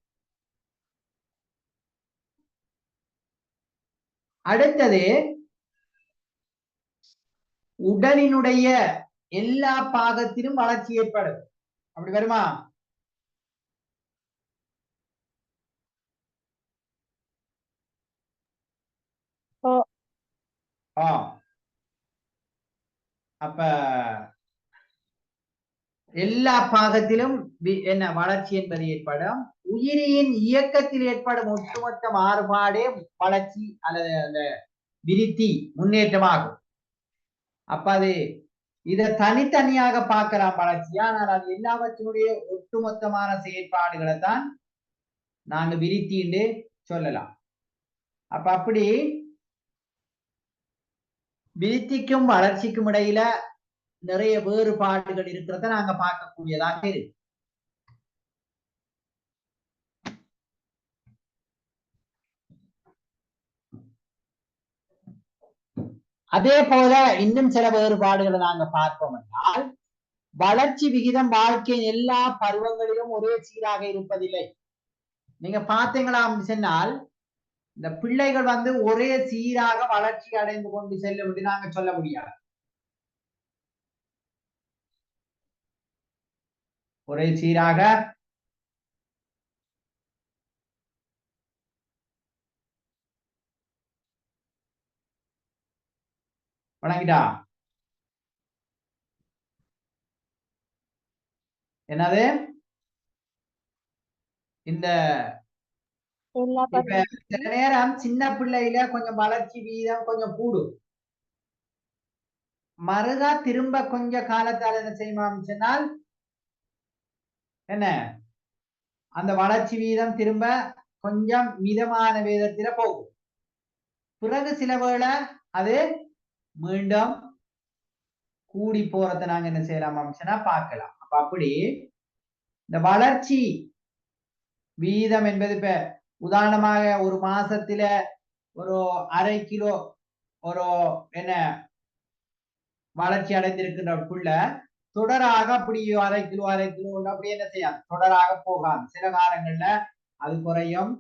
அடுத்தது உடலினுடைய எல்லா பாகத்திலும் வளர்ச்சி ஏற்படும். அப்படி வருமா? அப்ப எல்லா பாகத்திலும் என்ன வளர்ச்சி என்பது ஏற்படும். உயிரியின் இயக்கத்தில் ஏற்படும் ஒட்டுமொத்த மாறுபாடே வளர்ச்சி அல்லது அந்த விருத்தி முன்னேற்றமாகும். அப்ப அது இதை தனித்தனியாக பார்க்கலாம் வளர்ச்சி. ஆனால் அது எல்லாவற்றினுடைய ஒட்டுமொத்தமான செயற்பாடுகளை தான் நாங்க விருத்தின்னு சொல்லலாம். அப்ப அப்படி விருத்திக்கும் வளர்ச்சிக்கும் இடையில நிறைய வேறுபாடுகள் இருக்கிறத நாங்க பார்க்கக்கூடியதாக இருக்கு. அதே போல இன்னும் சில வேறுபாடுகளை நாங்க பார்ப்போம் என்றால், வளர்ச்சி விகிதம் வாழ்க்கையின் எல்லா பருவங்களிலும் ஒரே சீராக இருப்பதில்லை. நீங்க பார்த்தீங்களா சொன்னால் இந்த பிள்ளைகள் ஒரே சீராக வளர்ச்சி அடைந்து கொண்டு செல்லும் என்று நாங்க சொல்ல முடியாது. ஒரே சீராக வணங்கிட்டா என்னது இந்த எல்லா இப்ப சில நேரம் சின்ன பிள்ளையில கொஞ்சம் வளர்ச்சி வீதம் கொஞ்சம் கூடும். மறுகா திரும்ப கொஞ்ச காலத்தால் என்ன செய்யணும் சொன்னால் என்ன அந்த வளர்ச்சி வீதம் திரும்ப கொஞ்சம் மிதமான வேதத்தில போகும். பிறகு சில வேளை அது மீண்டும் கூடி போறதை நாங்க என்ன செய்யலாம் சொன்னா பார்க்கலாம். அப்ப அப்படி இந்த வளர்ச்சி வீதம் என்பது இப்ப உதாரணமாக ஒரு மாசத்துல ஒரு 1/2 கிலோ ஒரு என்ன வளர்ச்சி அடைந்திருக்கின்ற புள்ள தொடராக அப்படி 1/2 கிலோ அப்படி என்ன செய்யாது, தொடராக போகாது. சில காலங்கள்ல அது குறையும்,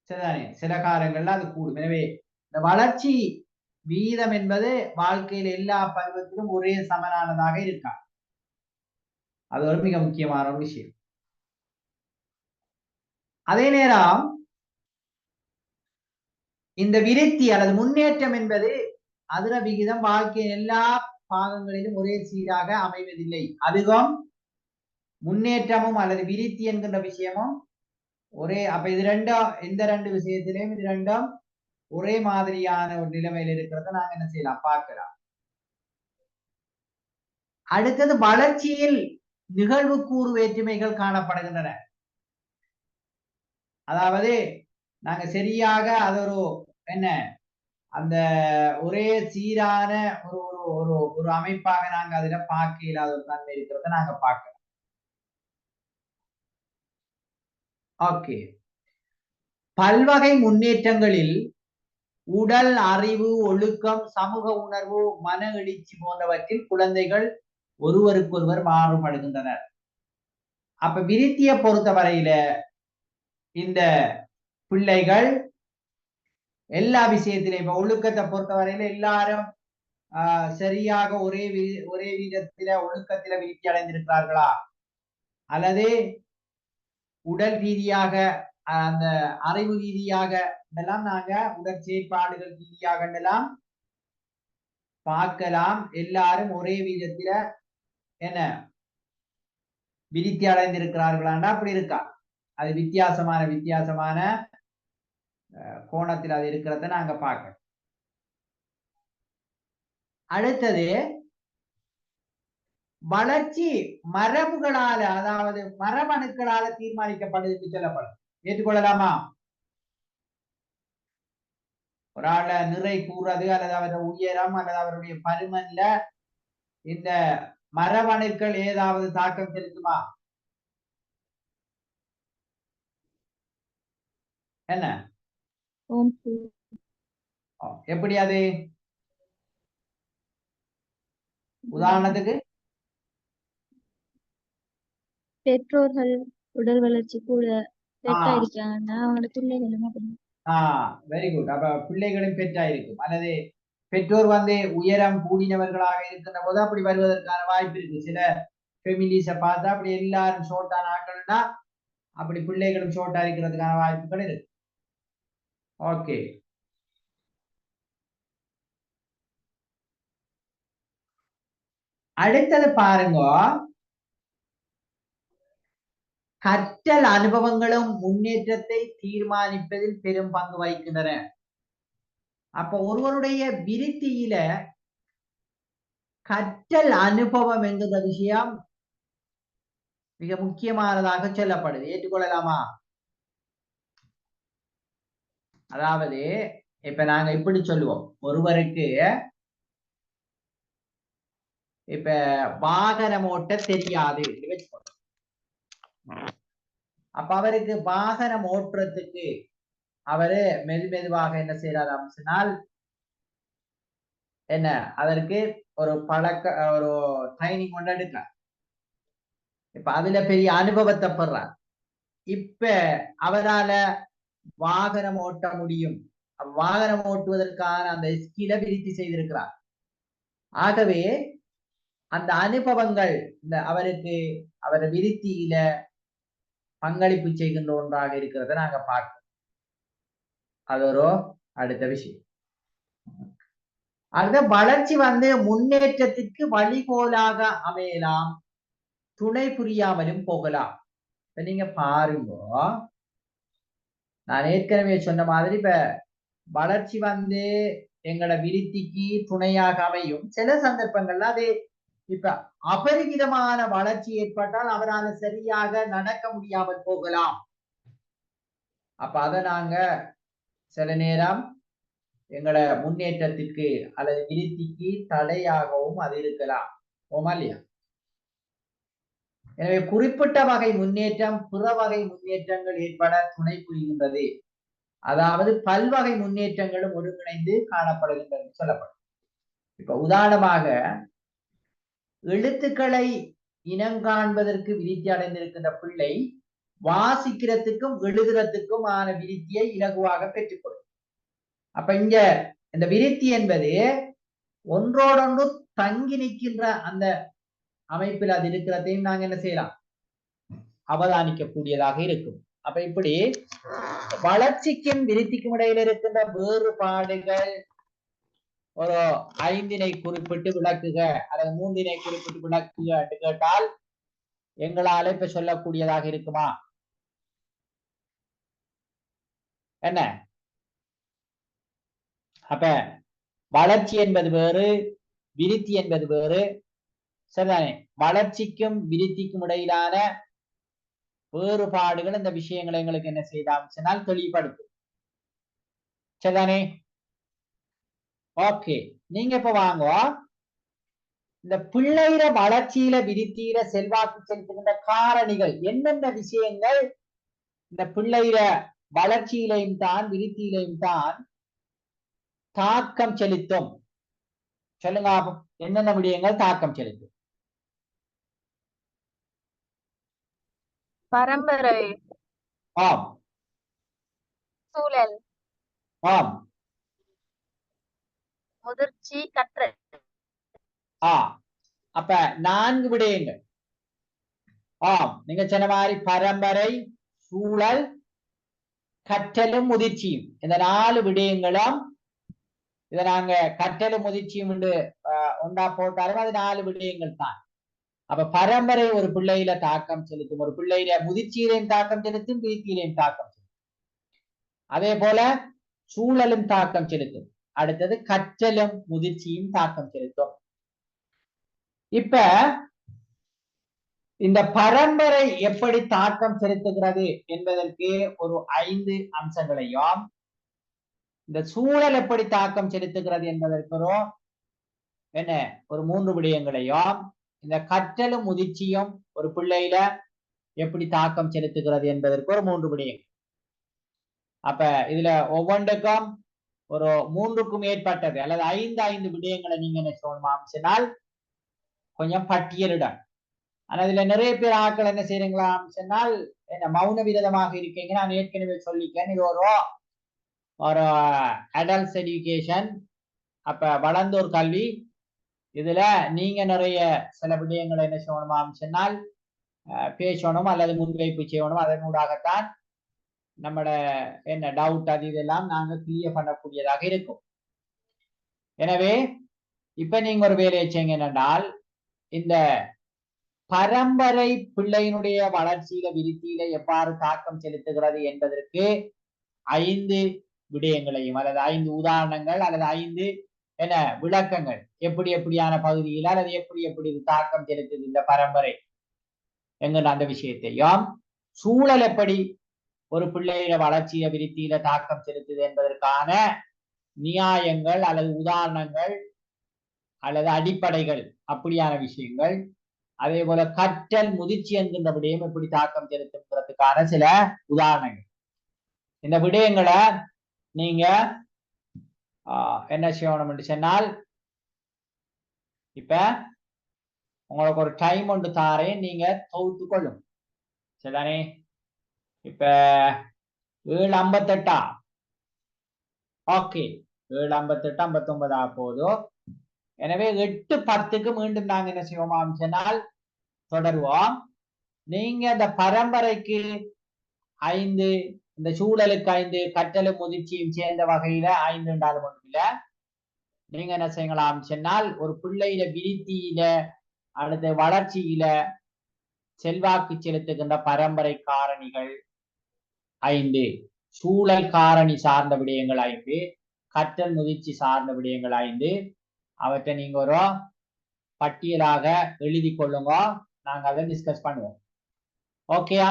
சரிதானே, சில காலங்கள்ல அது கூடும். எனவே இந்த வளர்ச்சி வீதம் என்பது வாழ்க்கையில் எல்லா பருவத்திலும் ஒரே சமனானதாக இருக்காது. அது ஒரு மிக முக்கியமான ஒரு விஷயம். அதே நேரம் இந்த விருத்தி அல்லது முன்னேற்றம் என்பது அதிர விகிதம் வாழ்க்கையின் எல்லா பாகங்களிலும் ஒரே சீராக அமைவதில்லை. அதுவும் முன்னேற்றமும் அல்லது விருத்தி என்கின்ற விஷயமும் ஒரே. அப்ப இது ரெண்டும், இந்த ரெண்டு விஷயத்திலையும் இது ரெண்டும் ஒரே மாதிரியான ஒரு நிலைமையில் இருக்கிறத நாங்க என்ன செய்யலாம், பார்க்கலாம். அடுத்தது வளர்ச்சியில் நிகழ்வு கூறு வேற்றுமைகள் காணப்படுகின்றன. அதாவது நாங்க சரியாக அது ஒரு என்ன அந்த ஒரே சீரான ஒரு ஒரு ஒரு அமைப்பாக நாங்க அதுல பார்க்க இல்லாத ஒரு தன்மை இருக்கிறத நாங்க பார்க்கலாம். ஓகே, பல்வகை முன்னேற்றங்களில் உடல், அறிவு, ஒழுக்கம், சமூக உணர்வு, மன எழுச்சி போன்றவற்றில் குழந்தைகள் ஒருவருக்கொருவர் மாறுபடுகின்றனர். அப்ப விருத்தியை பொறுத்த வரையில இந்த பிள்ளைகள் எல்லா விஷயத்திலையும், இப்ப ஒழுக்கத்தை பொறுத்த வரையில எல்லாரும் சரியாக ஒரே விதத்தில ஒழுக்கத்தில விருத்தி அடைந்திருக்கிறார்களா, அல்லது உடல் ரீதியாக அந்த அறிவு ரீதியாக இதெல்லாம் நாங்க உடற்செயற்பாடுகள் ரீதியாக எல்லாம் பார்க்கலாம். எல்லாரும் ஒரே விதத்தில என்ன விருத்தி அடைந்திருக்கிறார்களாண்டா அப்படி இருக்கா, அது வித்தியாசமான கோணத்தில் அது இருக்கிறத நாங்க பார்க்கணும். அடுத்தது வளர்ச்சி மரபுகளால, அதாவது மரபணுக்களால தீர்மானிக்கப்படுது என்று சொல்லப்படும். ஏற்றுக்கொள்ளலாமா? ஒரு ஆள நிறை கூறுறது அல்லது அவருடைய உயரம் அல்லது அவருடைய பருமன்ல இந்த மரபணுக்கள் ஏதாவது தாக்கம் செலுத்துமா? என்ன எப்படி அது? உதாரணத்துக்கு பெற்றோர்கள் உடல் வளர்ச்சி கூட பெற்றா இருக்காங்கன்னா அவங்களோட பிள்ளைகளும் அப்படி. Very good. அப்ப பிள்ளைகளும் பெற்றா இருக்கும், அல்லது பெற்றோர் உயரம் கூடினவர்களாக இருக்கின்ற போது அப்படி வருவதற்கான வாய்ப்பு இருக்கு. சில ஃபெமிலிஸை பார்த்தா அப்படி எல்லாரும் ஷோர்ட்டான ஆக்கள்னா அப்படி பிள்ளைகளும் ஷோர்ட்டா இருக்கிறதுக்கான வாய்ப்புகள் இருக்கு. ஓகே, அடுத்தது பாருங்க, கற்றல் அனுபவங்களும் முன்னேற்றத்தை தீர்மானிப்பதில் பெரும் பங்கு வகிக்கின்றன. அப்ப ஒருவருடைய விருத்தியில கற்றல் அனுபவம் என்கிற விஷயம் மிக முக்கியமானதாக சொல்லப்படுது. ஏற்றுக்கொள்ளலாமா? அதாவது இப்ப நாங்க இப்படி சொல்லுவோம், ஒருவருக்கு இப்ப வாகனம் ஓட்ட தெரியாது, அப்ப அவருக்கு வாகனம் ஓட்டுறதுக்கு அவரு மெதுவாக என்ன செய்யறாரு சொன்னால் என்ன, அதற்கு ஒரு ஒரு ட்ரைனிங் கொண்டு எடுக்கிறார். இப்ப அதுல பெரிய அனுபவத்தை பெறார். இப்ப அவரால வாகனம் ஓட்ட முடியும், வாகனம் ஓட்டுவதற்கான அந்த ஸ்கிலை விருத்தி செய்திருக்கிறார். ஆகவே அந்த அனுபவங்கள் இந்த அவருக்கு அவர் விருத்தியில பங்களிப்பு செய்கின்ற ஒன்றாக இருக்கிறத நாங்க பார்க்கிறோம். அது ஒரு அடுத்த விஷயம். அந்த வளர்ச்சி முன்னேற்றத்திற்கு வழிகோலாக அமையலாம், துணை புரியாமலும் போகலாம். இப்ப நீங்க பாருங்க, நான் ஏற்கனவே சொன்ன மாதிரி இப்ப வளர்ச்சி எங்களோட விருத்திக்கு துணையாக அமையும். சில சந்தர்ப்பங்கள்ல அது இப்ப அபரிமிதமான வளர்ச்சி ஏற்பட்டால் அவரால் சரியாக நடக்க முடியாமல் போகலாம். அப்ப அதை நாங்க சில நேரம் எங்களோட முன்னேற்றத்திற்கு அல்லது விருத்திக்கு தடையாகவும் அது இருக்கலாம். ஓமா இல்லையா? எனவே குறிப்பிட்ட வகை முன்னேற்றம் பிற வகை முன்னேற்றங்கள் ஏற்பட துணை புரிகின்றது. அதாவது பல்வகை முன்னேற்றங்களும் ஒருங்கிணைந்து காணப்படுகின்றது சொல்லப்படும். இப்ப உதாரணமாக எழுத்துக்களை இனங்காண்பதற்கு விருத்தி அடைந்திருக்கின்ற பிள்ளை வாசிக்கிறதுக்கும் எழுதுறதுக்கும் ஆன விருத்தியை இலகுவாக பெற்றுக்கொள்ளும். அப்ப இங்க இந்த விருத்தி என்பது ஒன்றோடொன்று தங்கி நிற்கின்ற அந்த அமைப்பில் அது இருக்கிறதையும் நாங்க என்ன செய்யலாம், அவதானிக்க கூடியதாக இருக்கும். அப்ப இப்படி வளர்ச்சிக்கும் விருத்திக்கும் இடையில இருக்கின்ற வேறுபாடுகள் ஒரு 5 குறிப்பிட்டு விளக்குக அல்லது 3 குறிப்பிட்டு விளக்குக என்று கேட்டால் எங்களால இப்ப சொல்லக்கூடியதாக இருக்குமா? என்ன? அப்ப வளர்ச்சி என்பது வேறு, விருத்தி என்பது வேறு. சரிதானே? வளர்ச்சிக்கும் விருத்திக்கும் இடையிலான வேறுபாடுகள் இந்த விஷயங்களை எங்களுக்கு என்ன செய்தால் சொன்னால் தெளிவுபடுத்தும். சரிதானே? ஓகே, நீங்க இப்ப வாங்க, இந்த பிள்ளைற வளர்ச்சியில விருத்தியில செல்வாக்கு செலுத்துகின்ற காரணிகள் என்னென்ன விஷயங்கள் இந்த பிள்ளைற வளர்ச்சியிலையும் தான் விருத்தியிலையும் தான் தாக்கம் செலுத்தும்? சொல்லுங்க, என்னென்ன விடயங்கள் தாக்கம் செலுத்தும்? பரம்பரை, ஆம், சூழல், ஆம், முதிர்ச்சி, கற்றல். அப்ப 4 விடயங்கள். ஆம், நீங்க சொன்ன மாதிரி பரம்பரை, சூழல், கற்றலும் முதிர்ச்சியும், இந்த 4 விடயங்களும் இதை நாங்க கற்றலும் முதிர்ச்சியும் ஒன்றா போட்டாலும் அது 4 விடயங்கள் தான். அப்ப பரம்பரை ஒரு பிள்ளையில தாக்கம் செலுத்தும், ஒரு பிள்ளையில முதிர்ச்சியிலையும் தாக்கம் செலுத்தும், விருத்தியிலையும் தாக்கம் செலுத்தும். அதே போல சூழலும் தாக்கம் செலுத்தும். அடுத்தது கற்றலும் முதிர்ச்சியும் தாக்கம் செலுத்தும். இப்ப இந்த பரம்பரை எப்படி தாக்கம் செலுத்துகிறது என்பதற்கு ஒரு 5 அம்சங்களையும், இந்த சூழல் எப்படி தாக்கம் செலுத்துகிறது என்பதற்கு ஒரு 3 விடயங்களையும், இந்த கற்றலும் முதிர்ச்சியும் ஒரு பிள்ளையில எப்படி தாக்கம் செலுத்துகிறது என்பதற்கு ஒரு 3 விடயங்கள். அப்ப இதுல ஒவ்வொன்றுக்கும் ஒரு 3க்கும் மேற்பட்டது அல்லது 5 விடயங்களை நீங்க என்ன சொல்லணும் சொன்னால் கொஞ்சம் பட்டியலிடம். ஆனா இதுல நிறைய பேர் ஆட்கள் என்ன செய்யறீங்களா சொன்னால் என்ன மௌன விரதமாக இருக்கீங்க. நான் ஏற்கனவே சொல்லிக்கேன், இது ஒரு அடல்ட்ஸ் எஜுகேஷன், அப்ப வளர்ந்தோர் கல்வி. இதுல நீங்க நிறைய சில விடயங்களை என்ன செய்யணுமாம் சொன்னால் பேசணும் அல்லது முன்வைப்பு செய்யணும். அதனூடாகத்தான் நம்மட என்ன டவுட் அது இதெல்லாம் நாங்க கிளியர் பண்ணக்கூடியதாக இருக்கும். எனவே இப்ப நீங்க ஒரு வேலையை செய்யுங்க என்னென்றால், இந்த பரம்பரை பிள்ளையினுடைய வளர்ச்சியில விருத்தியில எவ்வாறு தாக்கம் செலுத்துகிறது என்பதற்கு 5 விடயங்களையும் அல்லது 5 உதாரணங்கள் அல்லது 5 என்ன விளக்கங்கள், எப்படியான பகுதியில் அல்லது எப்படி தாக்கம் செலுத்துது இந்த பரம்பரை என்கிற அந்த விஷயத்தையும், சூழல் எப்படி ஒரு பிள்ளையில வளர்ச்சியில விருத்தியில தாக்கம் செலுத்துது என்பதற்கான நியாயங்கள் அல்லது உதாரணங்கள் அல்லது அடிப்படைகள் அப்படியான விஷயங்கள், அதே போல கற்றல் முதிர்ச்சி என்கின்ற விடயம் எப்படி தாக்கம் செலுத்துறதுக்கான சில உதாரணங்கள். இந்த விடயங்களை நீங்க என்ன செய்யணும் சொன்னால், இப்ப உங்களுக்கு ஒரு டைம் ஒன்று தாரேன், நீங்க தொகுத்து கொள்ளும். சரிதானே? இப்ப 7:58. ஓகே, 7:58 59 போதும். எனவே 8:10க்கு மீண்டும் நாங்க என்ன செய்வோம் சொன்னால் தொடருவோம். நீங்க இந்த பரம்பரைக்கு 5 இந்த சூழலுக்கு 5 கற்றலும் முதிர்ச்சியும் சேர்ந்த வகையில 5 என்றாலும் ஒன்றுமில்ல. நீங்க என்ன செய்யலாம் சொன்னால் ஒரு பிள்ளையில விருத்தியில அல்லது வளர்ச்சியில செல்வாக்கு செலுத்துகின்ற பரம்பரை காரணிகள் 5, சூழல் காரணி சார்ந்த விடயங்கள் 5, கற்றல் முதிர்ச்சி சார்ந்த விடயங்கள் 5. அவற்றை நீங்க ஒரு பட்டியலாக எழுதி கொள்ளுங்க. நாங்க அதை டிஸ்கஸ் பண்ணுவோம். ஓகேயா?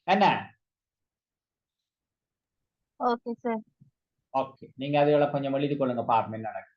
என்ன? Okay sir. ஓகே, நீங்க அதுகளை கொஞ்சம் எழுதி கொள்ளுங்க, பாருங்க என்ன நடக்குது.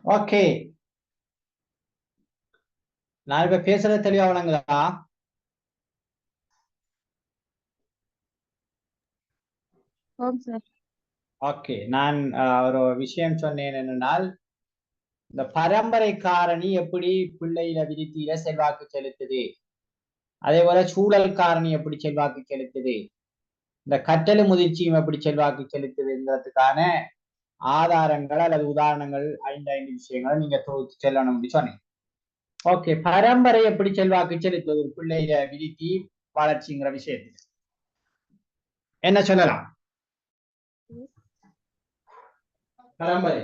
ஓகே, நான் இப்ப பேசுறது தெளிவா வழங்குதா? ஓம் சார். ஓகே, நான் ஒரு விஷயம் சொன்னேன் என்னென்னால், இந்த பரம்பரை காரணி எப்படி பிள்ளையில விருத்தியில செல்வாக்கு செலுத்துது, அதே போல சூழல் காரணி எப்படி செல்வாக்கு செலுத்துது, இந்த கற்றல் முதிர்ச்சியும் எப்படி செல்வாக்கு செலுத்துதுங்கிறதுக்கான ஆதாரங்கள் அல்லது உதாரணங்கள் 5 விஷயங்களை நீங்க தொகுத்து செல்லணும்னு சொன்னேன். ஓகே, பரம்பரை எப்படி செல்வாக்கு செலுத்துவது பிள்ளையில விருத்தி வளர்ச்சிங்கிற விஷயத்துல என்ன சொல்லலாம்? பரம்பரை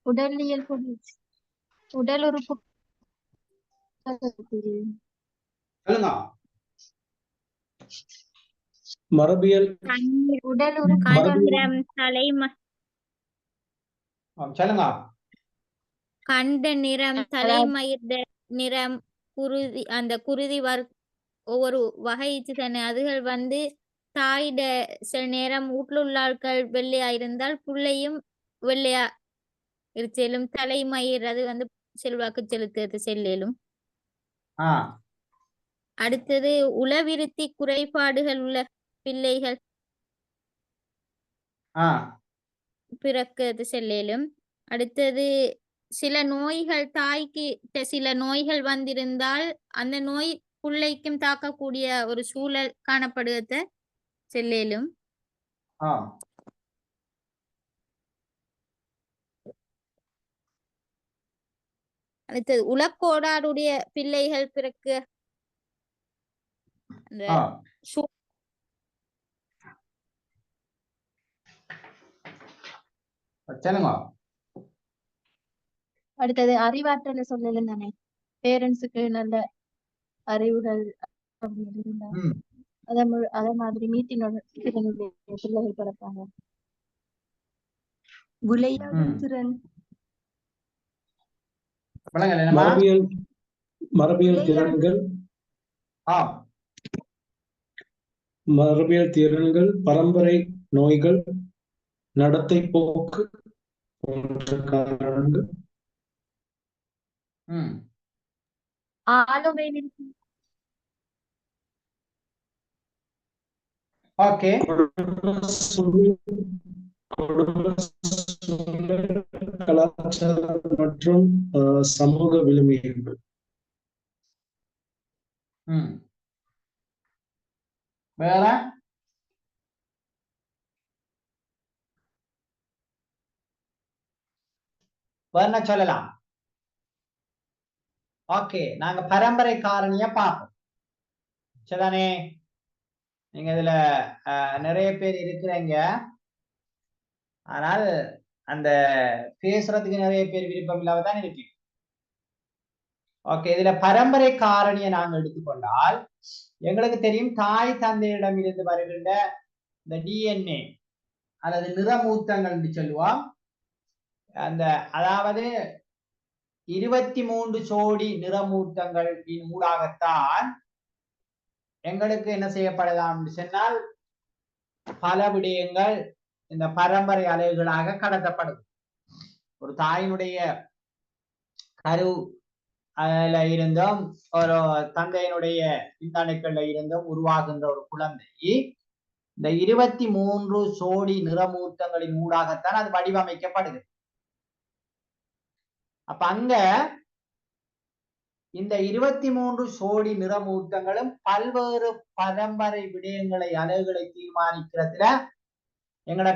உடலியல் உடல் உறுப்பு சொல்லுங்க. மரபியல் உடல் உறுப்பு சொல்லுங்க. கண்ட நிறம், தலைமயிர் நிறம், குருதி, அந்த குருதி ஒவ்வொரு வகை அதுகள் வந்து தாயிட சில நேரம் வீட்டுள்ளாட்கள் வெள்ளையா இருந்தால் புள்ளையும் வெள்ளையா செல்லும். தலைமயிர் அது வந்து செல்வாக்கு செலுத்துறது செல்லும். அடுத்தது உளவிருத்தி குறைபாடுகள் உள்ள பிள்ளைகள் பிறக்கிறது செல்லும். அடுத்தது சில நோய்கள் தாய்க்கு சில நோய்கள் வந்திருந்தால் அந்த நோய் பிள்ளைக்கும் தாக்கக்கூடிய ஒரு சூழல் காணப்படுவத செல்லும். அடுத்தது உலக்கோடாருடைய பிள்ளைகள் பிறகு அடுத்தது அறிவாற்றல சொல்லலும் தானே, பேரண்ட்ஸுக்கு நல்ல அறிவுகள் அதே மாதிரி மீட்டினோட பிள்ளைகள் பிறப்பாங்க. விளையாடும் திறன், மரபியல் திறன்கள், பரம்பரை நோய்கள், நடத்தை போக்கு போன்ற காரணங்கள். ஆளுமை ஓகே, கலாச்சாரம் மற்றும் சமூக விழுமியங்கள். வேற என்ன சொல்லலாம்? ஓகே, நாங்க பரம்பரை காரணிய பார்ப்போம். சரிதானே? நீங்க இதுல நிறைய பேர் இருக்கிறீங்க, ஆனால் அந்த பேசுறதுக்கு நிறைய பேர் விருப்பம் இல்லாமதான் இருக்கு. ஓகே, இதுல பரம்பரை காரணியை நாங்க எடுத்துக்கொண்டால் எங்களுக்கு தெரியும், தாய் தந்தையிடம் இருந்து வருகின்ற இந்த டிஎன்ஏ அல்லது நிறமூத்தங்கள் என்று சொல்லுவோம். அந்த அதாவது 23 ஜோடி நிறமூர்த்தங்களின் ஊடாகத்தான் எங்களுக்கு என்ன செய்யப்படலாம் சொன்னால் பல விடயங்கள் இந்த பரம்பரை அலைகளாக கடத்தப்படுது. ஒரு தாயினுடைய கரு இருந்தும் ஒரு தந்தையினுடைய விந்தணுக்கள்ல இருந்தும் உருவாகின்ற ஒரு குழந்தை இந்த 23 ஜோடி நிறமூர்த்தங்களின் ஊடாகத்தான் அது வடிவமைக்கப்படுது. அப்ப அங்க இந்த 23 ஜோடி நிறமூர்த்தங்களும் பல்வேறு பரம்பரை விடயங்களை அலகுகளை தீர்மானிக்கிறதுல எங்களோட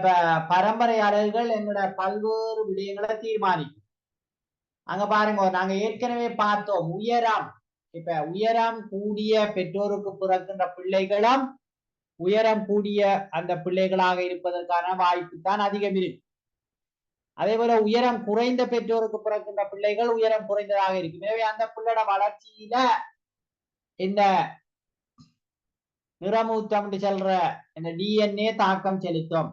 பரம்பரை அலகுகள் எங்களோட பல்வேறு விடயங்களை தீர்மானிக்கும். அங்க பாருங்க, நாங்க ஏற்கனவே பார்த்தோம், உயரம். இப்ப உயரம் கூடிய பெற்றோருக்கு பிறக்கின்ற பிள்ளைகளும் உயரம் கூடிய அந்த பிள்ளைகளாக இருப்பதற்கான வாய்ப்பு தான் அதிகம் இருக்கு. அதே போல உயரம் குறைந்த பெற்றோருக்கு பிறக்கின்ற பிள்ளைகள் உயரம் குறைந்ததாக இருக்கும். எனவே அந்த பிள்ளையோட வளர்ச்சியில இந்த நிறமூத்தம் சொல்ற இந்த டிஎன்ஏ தாக்கம் செலுத்தும்.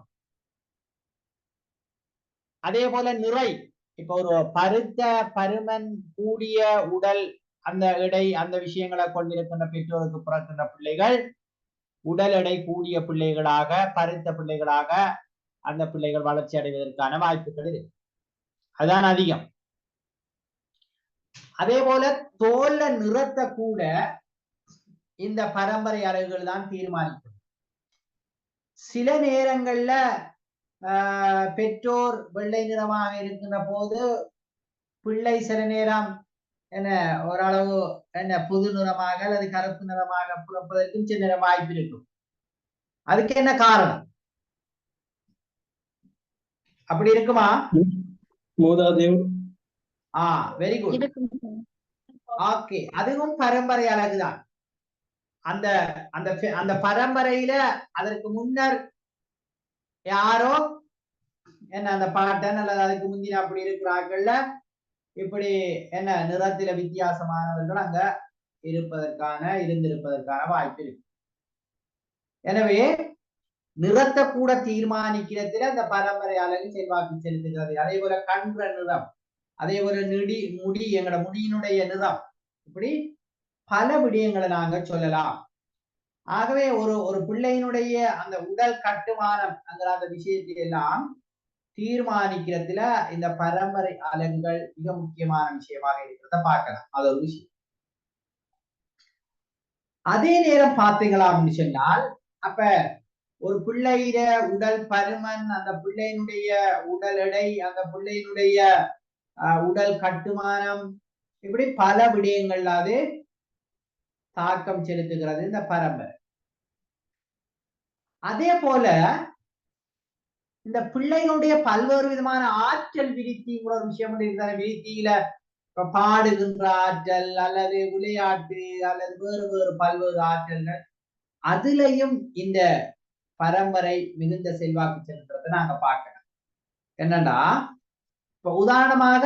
அதே போல நிறை, இப்ப ஒரு பருத்த பருமன் கூடிய உடல் அந்த எடை அந்த விஷயங்களை கொண்டிருக்கின்ற பெற்றோருக்கு பிறக்கின்ற பிள்ளைகள் உடல் எடை கூடிய பிள்ளைகளாக பருத்த பிள்ளைகளாக அந்த பிள்ளைகள் வளர்ச்சி அடைவதற்கான வாய்ப்புகள் இருக்கு. அதுதான் அதிகம். அதே போல தோல்ல நிறத்தை கூட இந்த பரம்பரை அலகுகள் தான் தீர்மானிக்கும். சில நேரங்கள்ல பெற்றோர் வெள்ளை நிறமாக இருக்கின்ற போது பிள்ளை சில நேரம் என்ன ஓரளவு என்ன புது நிறமாக அல்லது கருப்பு நிறமாக பிறப்பதற்கும் சில வாய்ப்பு இருக்கும். அதுக்கு என்ன காரணம்? அப்படி இருக்குமா? மூதாதையர். Very good. ஓகே, அதுவும் பரம்பரை அழகுதான். அந்த அந்த அந்த பரம்பரையில அதற்கு முன்னர் யாரோ என்ன அந்த பாட்டன் அல்லது அதுக்கு முந்தின அப்படி இருக்கிறார்கள்ல இப்படி என்ன நிறத்தில வித்தியாசமானவர்கள் அங்க இருந்திருப்பதற்கான வாய்ப்பு இருக்கு. எனவே நிறத்தை கூட தீர்மானிக்கிறதுல அந்த பரம்பரை அழகு செல்வாக்கு செலுத்துகிறது. அதே போல கன்ற நிறம், அதே போல முடி எங்கட முடியினுடைய நிறம், இப்படி பல விடயங்களை நாங்க சொல்லலாம். ஆகவே ஒரு பிள்ளையினுடைய அந்த உடல் கட்டுமானம் அந்த விஷயத்தை எல்லாம் தீர்மானிக்கிறதுல இந்த பரம்பரை அலகுகள் மிக முக்கியமான விஷயமாக இருக்கிறத பார்க்கலாம். அது ஒரு விஷயம். அதே நேரம் பார்த்தீங்களா அப்படின்னு சொன்னால், அப்ப ஒரு பிள்ளையிட உடல் பருமன், அந்த பிள்ளையினுடைய உடல் எடை, அந்த பிள்ளையினுடைய உடல் கட்டுமானம், இப்படி பல விடயங்கள்ல அது தாக்கம் செலுத்துகிறது இந்த பரம்பரை. அதே போல இந்த பிள்ளைகளுடைய பல்வேறு விதமான ஆற்றல் விருத்திங்கிற ஒரு விஷயம் இருக்கிற விருத்தியில பாடுகின்ற ஆற்றல் அல்லது விளையாட்டு அல்லது வேறு பல்வேறு ஆற்றல்கள், அதுலயும் இந்த பரம்பரை மிகுந்த செல்வாக்கு செலுத்துறதை நாங்க பார்க்கலாம். என்னன்னா, இப்ப உதாரணமாக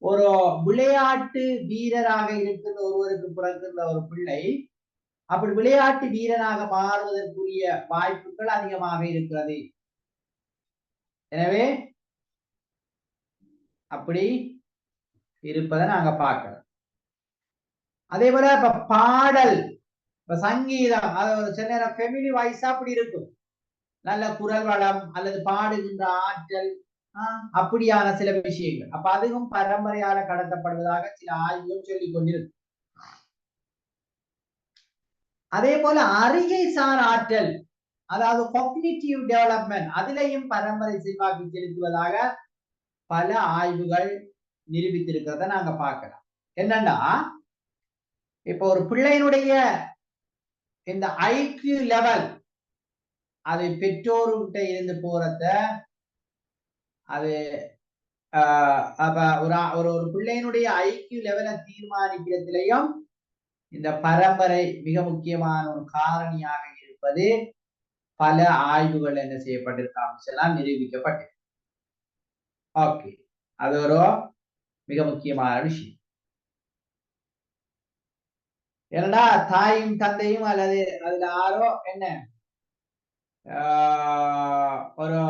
ஒரு விளையாட்டு வீரராக இருக்கின்ற ஒருவருக்கு பிறக்கின்ற ஒரு பிள்ளை அப்படி விளையாட்டு வீரனாக மாறுவதற்குரிய வாய்ப்புகள் அதிகமாக இருக்கிறது. எனவே அப்படி இருப்பதை நாங்க பார்க்கலாம். அதே போல இப்ப பாடல், இப்ப சங்கீதம், அது ஒரு சில நேரம் ஃபெமிலி வாய்ஸா அப்படி இருக்கும். நல்ல குரல் வளம் அல்லது பாடுகின்ற ஆற்றல், அப்படியான சில விஷயங்கள். அப்ப அதுவும் பரம்பரையால கடத்தப்படுவதாக சில ஆய்வுகள் சொல்லிக் கொண்டிருக்கு. அதே போல அறிகை சார் ஆற்றல், அதாவது காக்னிட்டிவ் டெவலப்மெண்ட், அதிலையும் பரம்பரை செல்வாக்கு செலுத்துவதாக பல ஆய்வுகள் நிரூபித்திருக்கிறத நாங்க பார்க்கலாம். என்னன்னா, இப்ப ஒரு பிள்ளையினுடைய இந்த ஐக்கியூ லெவல், அது பெற்றோர்கிட்ட இருந்து போறத அது அப்ப ஒரு பிள்ளையினுடைய ஐக்கியூ லெவலை தீர்மானிக்கிறதுலயும் இந்த பரம்பரை மிக முக்கியமான ஒரு காரணியாக இருப்பது பல ஆய்வுகள் என்ன செய்யப்பட்டிருக்காங்க, நிரூபிக்கப்பட்டு. ஓகே, அது ஒரு மிக முக்கியமான விஷயம். ஏன்னா தாயும் தந்தையும் அல்லது அதுல யாரோ என்ன ஒரு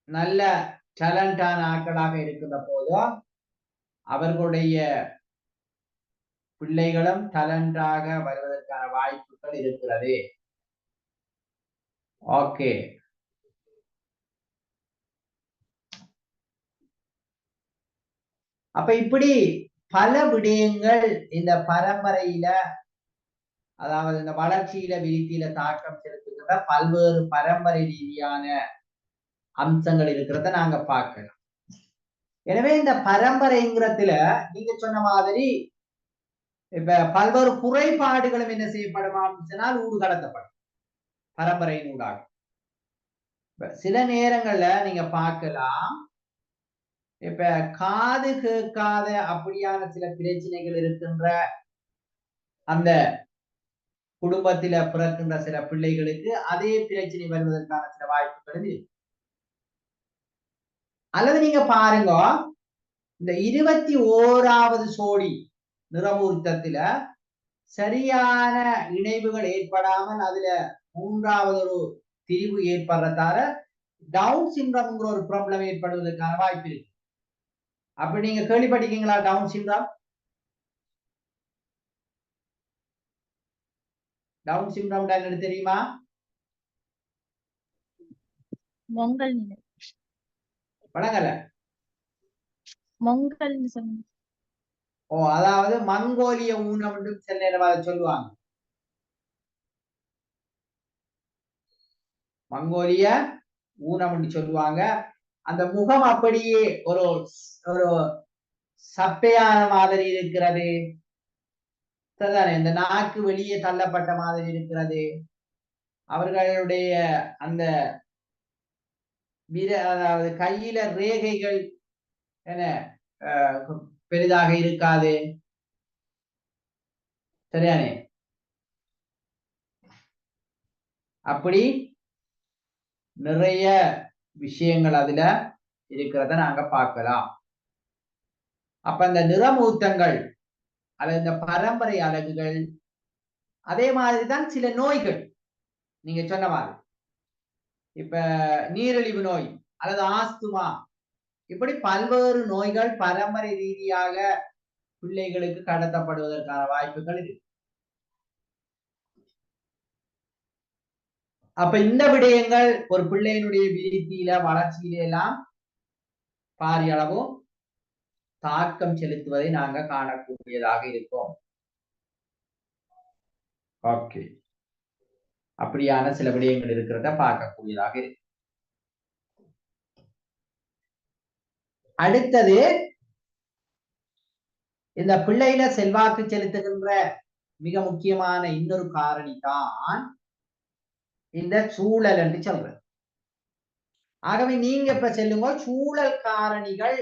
நல்ல டேலண்டான ஆட்களாக இருக்கின்ற போதும் அவர்களுடைய பிள்ளைகளும் டேலண்டாக வருவதற்கான வாய்ப்புகள் இருக்கிறது. ஓகே, அப்ப இப்படி பல விடயங்கள் இந்த பரம்பரையில, அதாவது இந்த வளர்ச்சியில விருத்தியில தாக்கம் செலுத்துகின்ற பல்வேறு பரம்பரை ரீதியான அம்சங்கள் இருக்கிறத நாங்க பார்க்கலாம். எனவே இந்த பரம்பரைங்கிறதுல நீங்க சொன்ன மாதிரி இப்ப பல்வேறு குறைபாடுகளும் என்ன செய்யப்படுமான்னு சொன்னால் ஊடுகடத்தப்படும் பரம்பரையின் ஊடாக. சில நேரங்கள்ல நீங்க பார்க்கலாம், இப்ப காது கேட்காத அப்படியான சில பிரச்சனைகள் இருக்கின்ற அந்த குடும்பத்தில பிறக்கின்ற சில பிள்ளைகளுக்கு அதே பிரச்சனை வருவதற்கான சில வாய்ப்புகள் இருக்கு. அல்லது நீங்க பாருங்க, இந்த 21வது சோடி நிறமூர்த்தத்துல சரியான இணைவுகள் ஏற்படாமல் அதுல 3வது ஒரு திரிவு ஏற்படுறதால டவுன் சிண்ட்ரோம்ங்கிற ஒரு ப்ராப்ளம் ஏற்படுவதற்கான வாய்ப்பு இருக்கு. அப்படி நீங்க கேள்விப்பட்டிருக்கீங்களா டவுன் சிண்ட்ரோம்? டவுன் சிண்ட்ரோம் என்னன்னு தெரியுமா? மொங்கல் நிலை. வணங்கல. மொங்கல்னு சொன்னேன். ஓ, அதாவது மங்கோலிய ஊனம் என்று சில நேரம் அதை சொல்லுவாங்க. மங்கோலிய ஊனம் என்று சொல்லுவாங்க. அந்த முகம் அப்படியே ஒரு ஒரு சப்பையான மாதிரி இருக்கிறது, சரிதானே? இந்த நாக்கு வெளியே தள்ளப்பட்ட மாதிரி இருக்கிறது. அவர்களுடைய அந்த அதாவது கையில ரேகைகள் என்ன பெரிதாக இருக்காது, சரியானே? அப்படி நிறைய விஷயங்கள் அதுல இருக்கிறத நாங்க பார்க்கலாம். அப்ப இந்த நிறமூர்த்தங்கள் அல்லது இந்த பரம்பரை அலகுகள், அதே மாதிரிதான் சில நோய்கள். நீங்க சொன்ன மாதிரி இப்ப நீரிழிவு நோய் அல்லது ஆஸ்துமா, இப்படி பல்வேறு நோய்கள் பரம்பரை ரீதியாக பிள்ளைகளுக்கு கடத்தப்படுவதற்கான வாய்ப்புகள் இருக்கு. அப்ப இந்த விடயங்கள் ஒரு பிள்ளையினுடைய விருத்தியில வளர்ச்சியில எல்லாம் பாரிய அளவும் தாக்கம் செலுத்துவதை நாங்க காணக்கூடியதாக இருக்கோம். ஓகே, அப்படியான சில விடயங்கள் இருக்கிறத பார்க்கக்கூடியதாக இருக்கு. அடுத்தது, இந்த பிள்ளையில செல்வாக்கு செலுத்துகின்ற மிக முக்கியமான இன்னொரு காரணி தான் இந்த சூழல் என்று சொல்றது. ஆகவே நீங்க இப்ப சொல்லுங்க, சூழல் காரணிகள்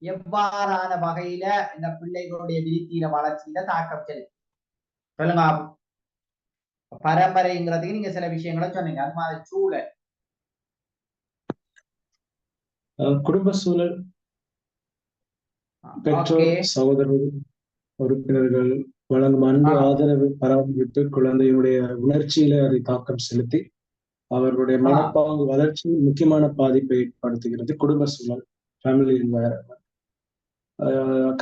எவ்வாறான வகையில இந்த பிள்ளைகளுடைய விருத்தியில வளர்ச்சியில தாக்கம் செலுத்தும் சொல்லுங்க. பரம்பரைங்கிறதுக்கு நீங்க சில விஷயங்களை சொன்னீங்க, அது மாதிரி சூழல், குடும்ப சூழல், பெற்றோர், சகோதரர்கள், உறுப்பினர்கள் வழங்கும் அன்பு, ஆதரவு, பராமரிப்பு குழந்தையுடைய உணர்ச்சியில அதை தாக்கம் செலுத்தி அவர்களுடைய மனப்பாங்கு வளர்ச்சியில் முக்கியமான பாதிப்பை ஏற்படுத்துகிறது குடும்ப சூழல், ஃபேமிலி என்வாயர்மெண்ட்.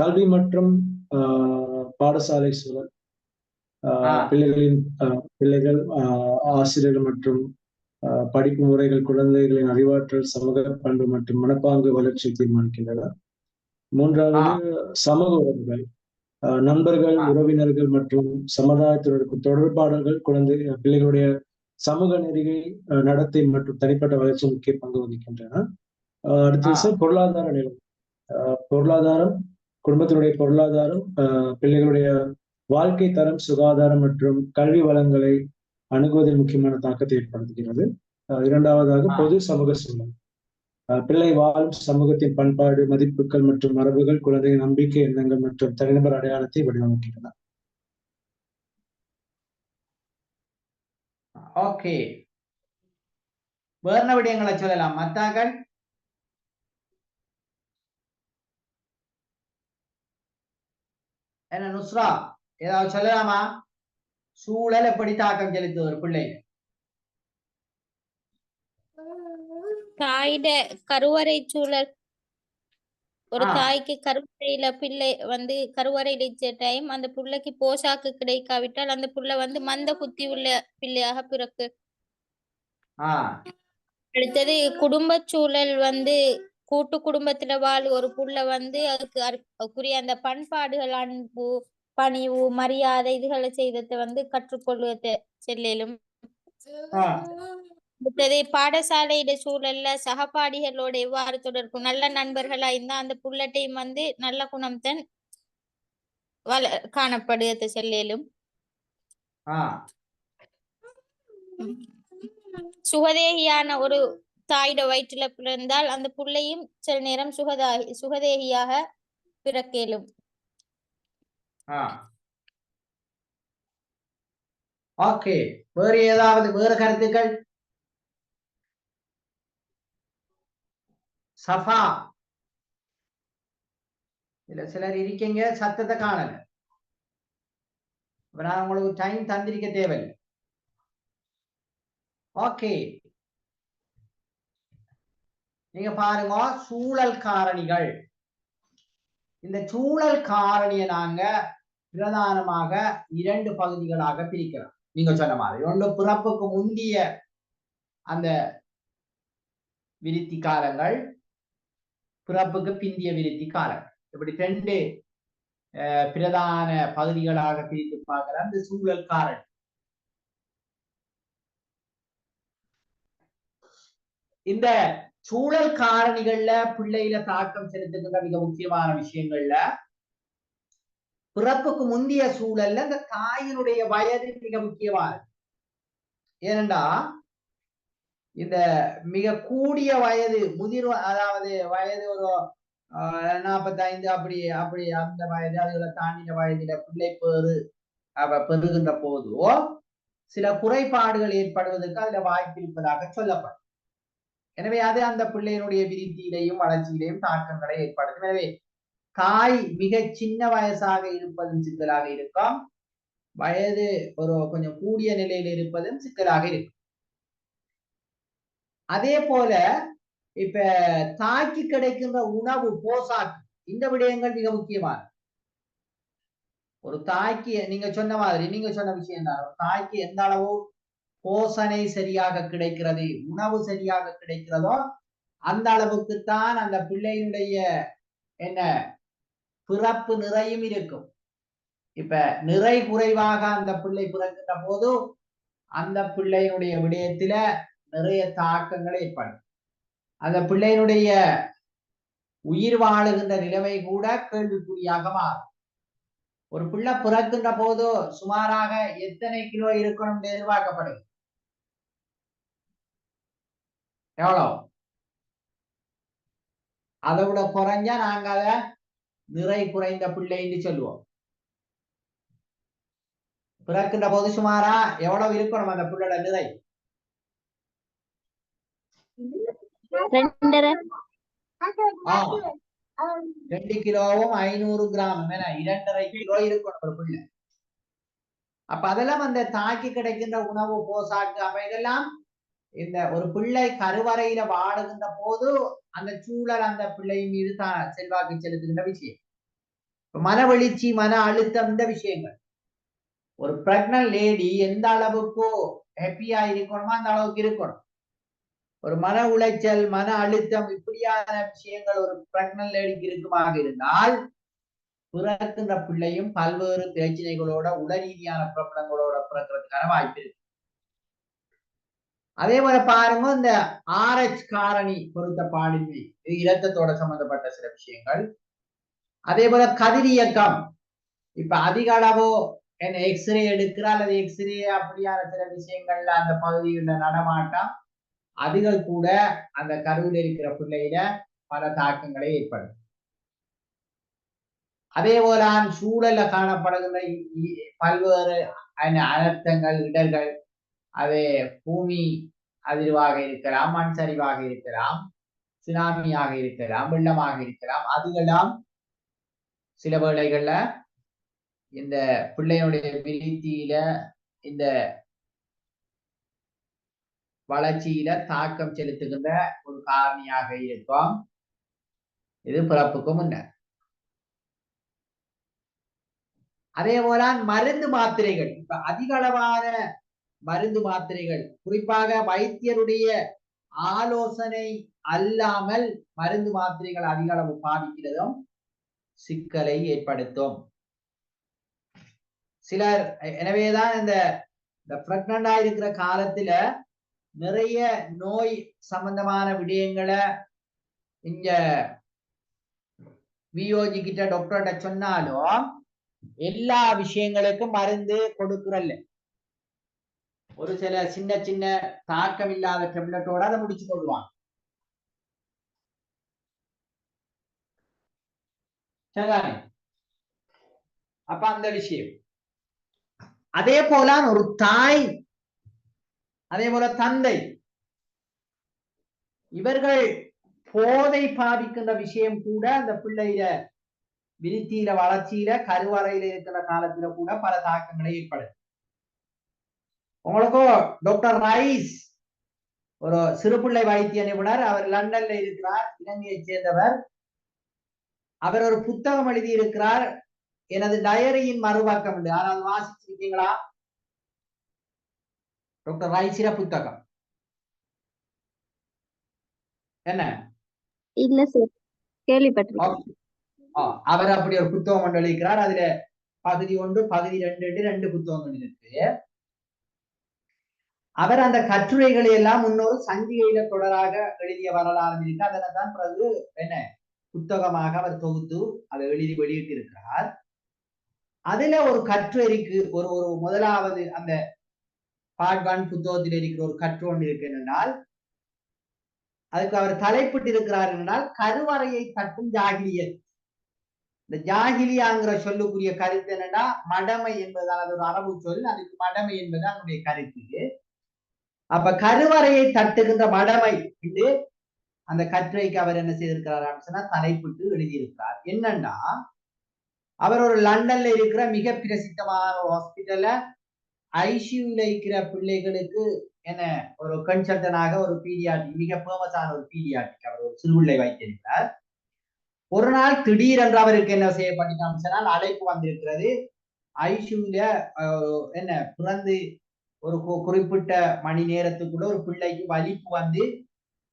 கல்வி மற்றும் பாடசாலை சூழல், பிள்ளைகள், ஆசிரியர்கள் மற்றும் படிப்பு முறைகள் குழந்தைகளின் அறிவாற்றல், சமூக பண்பு மற்றும் மனப்பாங்கு வளர்ச்சியை தீர்மானிக்கின்றன. மூன்றாவது சமூக உறவுகள், நண்பர்கள், உறவினர்கள் மற்றும் சமுதாயத்தினருக்கு தொடர்பாடல்கள் பிள்ளைகளுடைய சமூக நெறிகை, நடத்தை மற்றும் தனிப்பட்ட வளர்ச்சி முக்கிய பங்கு வகிக்கின்றன. அடுத்த பொருளாதார நிலை, பொருளாதாரம், குடும்பத்தினுடைய பொருளாதாரம் பிள்ளைகளுடைய வாழ்க்கை தரம், சுகாதாரம் மற்றும் கல்வி வளங்களை அணுகுவதில் முக்கியமான தாக்கத்தை ஏற்படுத்துகிறது. இரண்டாவதாக பொது சமூக சூழல், பிள்ளை வாழும் சமூகத்தின் பண்பாடு, மதிப்புகள் மற்றும் மரபுகள் குழந்தையின் நம்பிக்கை, எண்ணங்கள் மற்றும் தனிநபர் அடையாளத்தை வடிவமைக்கின்றன. ஓகே, வேற விடயங்களை சொல்லலாம் மத்தாக்கள்? என்ன நுஸ்ரா, ஏதாவது சொல்லலாமா? சூழல் எப்படி தாக்கம் செலுத்துவது ஒரு பிள்ளை? தாயிட கருவறை சூழல், ஒரு தாய்க்கு கருவறையில பிள்ளை வந்து கருவறையில டைம் அந்த பிள்ளைக்கு போஷாக்கு கிடைக்காவிட்டால் அந்த பிள்ளை வந்து மந்த புத்தி உள்ள பிள்ளையாக பிறக்கு. அடுத்தது குடும்ப சூழல் வந்து கூட்டு குடும்பத்துல வாழ் ஒரு புள்ள வந்து அதுக்குரிய அந்த பண்பாடுகள், அன்பு, பணிவு, மரியாதை இதுகளை செய்ததை வந்து கற்றுக்கொள்வதை செல்லும். அடுத்தது பாடசாலையிட சூழல்ல சகபாடிகளோட எவ்வாறு தொடர்பு, நல்ல நண்பர்களா இருந்தா அந்த புள்ளட்டையும் வந்து நல்ல குணம் தான் காணப்படுவதை செல்லும். சுகதேகியான ஒரு தாயிட வயிற்றுல பிறந்தால் அந்த புள்ளையும் சில நேரம் சுகதேகியாக பிறக்கலும். ஓகே, வேறு ஏதாவது வேறு கருத்துக்கள்? சஃபா, இல்ல சிலர் இருக்கீங்க சத்தத்தை காணல, நான் உங்களுக்கு டைம் தந்திருக்க தேவையில்லை. ஓகே, நீங்க பாருங்க, சூழல் காரணிகள். இந்த சூழல் காரணியை நாங்க பிரதானமாக 2 பகுதிகளாக பிரிக்கிறோம். நீங்க சொன்ன மாதிரி ஒன்று பிறப்புக்கு முந்திய அந்த விருத்தி காலங்கள், பிறப்புக்கு பிந்திய விருத்தி காலம். இப்படி 2 பிரதான பகுதிகளாக பிரித்து பார்க்கலாம். இந்த சூழல் காரணி. இந்த சூழல் காரணிகள்ல பிள்ளையில தாக்கம் செலுத்துகின்ற மிக முக்கியமான விஷயங்கள்ல பிறப்புக்கு முந்தைய சூழல்ல இந்த தாயினுடைய வயது மிக முக்கியமானது. ஏனென்றா இந்த மிக கூடிய வயது முதிர், அதாவது வயது ஒரு 45 அப்படி அப்படி அந்த வயது அதுகளை தாண்டின வயதுல பிள்ளை பெறுகின்ற போதோ சில குறைபாடுகள் ஏற்படுவதற்கு அதுல வாய்ப்பு இருப்பதாக சொல்லப்படும். எனவே அது அந்த பிள்ளையினுடைய விருத்தியிலையும் வளர்ச்சியிலையும் தாக்கங்களை ஏற்படுத்தும். எனவே தாய் மிக சின்ன வயசாக இருப்பதும் சிக்கலாக இருக்கும், வயது ஒரு கொஞ்சம் கூடிய நிலையில் இருப்பதும் சிக்கலாக இருக்கும். அதே போல இப்ப தாய்க்கு கிடைக்கின்ற உணவு, போசாக்கு, இந்த விடயங்கள் மிக முக்கியமான. ஒரு தாய்க்கு நீங்க சொன்ன மாதிரி, நீங்க சொன்ன விஷயம் தான், ஒரு தாய்க்கு எந்த அளவு போசனை சரியாக கிடைக்கிறது, உணவு சரியாக கிடைக்கிறதோ அந்த அளவுக்குத்தான் அந்த பிள்ளையினுடைய என்ன பிறப்பு நிறையும் இருக்கும். இப்ப நிறை குறைவாக அந்த பிள்ளை பிறக்கின்ற போது அந்த பிள்ளையினுடைய விடயத்தில நிறைய தாக்கங்கள் ஏற்படும். அந்த பிள்ளையினுடைய உயிர் வாழுகின்ற நிலைமை கூட கேள்விக்குறியாக மாறும். ஒரு பிள்ளை பிறக்கின்ற போது சுமாராக எத்தனை கிலோ இருக்கணும் எதிர்பார்க்கப்படுது? எவ்வளவு? அதை விட குறைஞ்சா நாங்க அதை நிறை குறைந்த பிள்ளைன்னு சொல்லுவோம். பிறக்கின்ற போது சுமாரா எவ்வளவு இருக்கணும் அந்த பிள்ளையோட நிறை? 2 கிலோவும் 500 கிராமும், 2.5 கிலோ இருக்கணும் ஒரு பிள்ளை. அப்ப அதெல்லாம் அந்த தாய்க்கு கிடைக்கின்ற உணவு, போசாக்கு, அப்ப இதெல்லாம் இந்த ஒரு பிள்ளை கருவறையில வாழுகின்ற போது அந்த சூழல் அந்த பிள்ளை மீது செல்வாக்கு செலுத்துகின்ற விஷயம். மனவெளிச்சி, மன அழுத்தம், இந்த விஷயங்கள். ஒரு பிரெக்னன்ட் லேடி எந்த அளவுக்கு ஹாப்பியா இருக்கணுமோ அந்த அளவுக்கு இருக்கணும். ஒரு மன உளைச்சல், மன அழுத்தம், இப்படியான விஷயங்கள் ஒரு பிரெக்னன்ட் லேடிக்கு இருக்குமாக இருந்தால் பிறக்கின்ற பிள்ளையும் பல்வேறு பிரச்சனைகளோட, உடல் ரீதியான பிரபலங்களோட பிறக்கிறதுக்கான வாய்ப்பு இருக்கு. அதே போல பாருங்க, இந்த RH காரணி பொருத்தப்பாடின்மை, இது இரத்தத்தோட சம்பந்தப்பட்ட சில விஷயங்கள். அதே போல கதிரியக்கம், இப்ப அதிக அளவு என்ன எக்ஸ்ரே எடுக்கிற அல்லது எக்ஸ்ரே அப்படியான சில விஷயங்கள்ல அந்த பகுதியில் நடமாட்டம், அதுகள் கூட அந்த கருவில் இருக்கிற பிள்ளையில பல தாக்கங்களை ஏற்படும். அதே போல சூழல்ல காணப்படுகின்ற பல்வேறு அனர்த்தங்கள், இடர்கள், அது பூமி அதிர்வாக இருக்கலாம், மண் சரிவாக இருக்கலாம், சுனாமியாக இருக்கலாம், வெள்ளமாக இருக்கலாம், அதுகெல்லாம் சில வேளைகள்ல இந்த பிள்ளையுடைய விருத்தியில, இந்த வளர்ச்சியில தாக்கம் செலுத்துகின்ற ஒரு காரணியாக இருக்கும். இது பிறப்புக்கு முன்னர். அதே போல மருந்து மாத்திரைகள், இப்ப அதிக அளவான மருந்து மாத்திரைகள், குறிப்பாக வைத்தியருடைய ஆலோசனை அல்லாமல் மருந்து மாத்திரைகள் அதிக அளவு பாதிக்கிறதும் சிக்கலை ஏற்படுத்தும். சிலர் எனவேதான் இந்த பிரெக்னண்டா இருக்கிற காலத்துல நிறைய நோய் சம்பந்தமான விடயங்களை இங்க வியோஜி கிட்ட, டாக்டர்கிட்ட சொன்னாலும் எல்லா விஷயங்களுக்கும் மருந்து கொடுக்குறல்ல. ஒரு சில சின்ன சின்ன தாக்கம் இல்லாத டெப்லெட்டோட அதை முடிச்சு கொள்வாங்க. சரிதானே? அப்ப அந்த விஷயம். அதே போல ஒரு தாய், அதே போல தந்தை, இவர்கள் போதை பாதிக்கின்ற விஷயம் கூட அந்த பிள்ளையில விருத்தியில, வளர்ச்சியில, கருவறையில இருக்கிற காலத்துல கூட பல தாக்கங்களை ஏற்படும். உங்களுக்கும் டாக்டர் ரைஸ், ஒரு சிறுபிள்ளை வைத்திய நிபுணர், அவர் லண்டன்ல இருக்கிறார், இலங்கையை சேர்ந்தவர். அவர் ஒரு புத்தகம் எழுதி இருக்கிறார், எனது டயரியின் மறுவாக்கம். யாராவது வாசிச்சிருக்கீங்களா? டாக்டர் ரைஸிர புத்தகம் என்ன? இல்ல சார். கேள்விப்பட்டிருக்கேன். அவர் அப்படி ஒரு புத்தகம் ஒன்று எழுதிக்கிறார். அதுல பகுதி 1 பகுதி 2 2 புத்தகங்கள் இருக்கு. அவர் அந்த கட்டுரைகளை எல்லாம் முன்னொரு சஞ்சிகையில தொடராக எழுதிய வரலாறு இருக்கு. அதனை தான் பிறகு என்ன புத்தகமாக அவர் தொகுத்து அதை எழுதி வெளியிட்டு இருக்கிறார். அதுல ஒரு கட்டுரைக்கு ஒரு முதலாவது அந்த பார்ட் 1 புத்தகத்தில் இருக்கிற ஒரு கட்டுரை ஒன்று இருக்கு. என்னென்னால் அதுக்கு அவர் தலைப்பிட்டு இருக்கிறார் என்றால் கருவறையை தட்டும் ஜாகிலியத். இந்த ஜாகிலியாங்கிற சொல்லுக்குரிய கருத்து என்னன்னா மடமை என்பதால் அது ஒரு அரபு சொல். அதுக்கு மடமை என்பது அதனுடைய கருத்து. அப்ப கருவறையை தட்டுகின்ற மடமை என்று அந்த கட்டுரைக்கு அவர் என்ன செய்திருக்கிறார் அப்படின்னு சொன்னா தலைப்பிட்டு எழுதியிருக்கிறார். என்னன்னா அவர் ஒரு லண்டன்ல இருக்கிற மிக பிரசித்தமான ஒரு ஹாஸ்பிட்டல்ல ஐசியூல இருக்கிற பிள்ளைகளுக்கு என்ன ஒரு கன்சல்டனாக ஒரு பீடியாட்ரிக் மிக ஃபேமஸான ஒரு பீடியாட்ரிக் அவர் ஒரு சிறுபிள்ளை வைத்திருக்கிறார். ஒரு நாள் திடீரென்று அவருக்கு என்ன செய்யப்பட்டிருக்கான்னு சொன்னால் அழைப்பு வந்திருக்கிறது. ஐசியூல என்ன பிறந்து ஒரு குறிப்பிட்ட மணி நேரத்துக்குள்ள ஒரு பிள்ளைக்கு வலிப்பு வந்து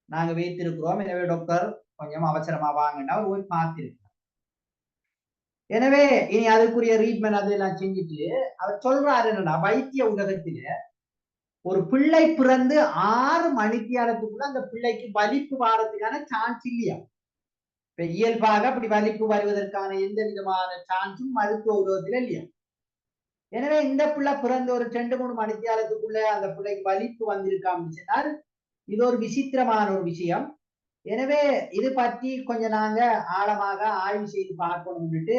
நாங்க வைத்திருக்கிறோம், எனவே டாக்டர் கொஞ்சம் அவசரமா வாங்கன்னா அவர் போய் பார்த்திருக்கிறார். எனவே இனி அதுக்குரிய ட்ரீட்மெண்ட் அதெல்லாம் செஞ்சுட்டு அவர் சொல்றாரு என்னன்னா வைத்திய உலகத்தில ஒரு பிள்ளை பிறந்து 6 மணித்தியாலத்துக்குள்ள அந்த பிள்ளைக்கு வலிப்பு வாரத்துக்கான சான்ஸ் இல்லையா. இப்ப இயல்பாக அப்படி வலிப்பு வருவதற்கான எந்த விதமான சான்ஸும் மருத்துவ உலகத்துல இல்லையா. எனவே இந்த பிள்ளை பிறந்த ஒரு 2-3 மணித்தியாலத்துக்குள்ள அந்த பிள்ளைக்கு வலிப்பு வந்திருக்கான்னு சொன்னால் இது ஒரு விசித்திரமான ஒரு விஷயம். எனவே இது பற்றி கொஞ்சம் நாங்க ஆழமாக ஆய்வு செய்து பார்க்கணும்னுட்டு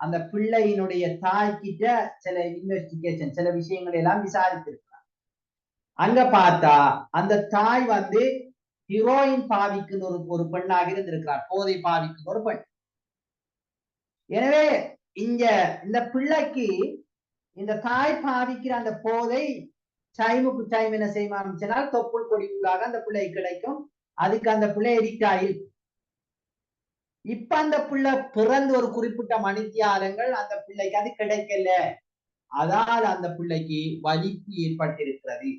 அந்த பிள்ளையினுடைய தாய்கிட்ட சில இன்வெஸ்டிகேஷன் சில விஷயங்களை எல்லாம் விசாரித்திருக்கிறார். அங்க பார்த்தா அந்த தாய் வந்து ஹீரோயின் பாவிக்கின்ற ஒரு பெண்ணாக இருந்திருக்கிறார், போதை பாவிக்கின்ற ஒரு பெண். எனவே இந்த பிள்ளைக்கு இந்த தாய் பாவிக்கிற அந்த போதை டைமுக்கு டைம் என்ன செய்யணும்னா தொப்புள் கொடிக்குள்ளாக அந்த பிள்ளை கிடைக்கும். அதுக்கு அந்த பிள்ளை எடிக்ட் ஆயிருக்கு. இப்ப அந்த பிள்ளை பிறந்து ஒரு குறிப்பிட்ட மணித்தியாலங்கள் அந்த பிள்ளைக்கு அது கிடைக்கல. அதால் அந்த பிள்ளைக்கு வலிப்பு ஏற்பட்டிருக்கிறது.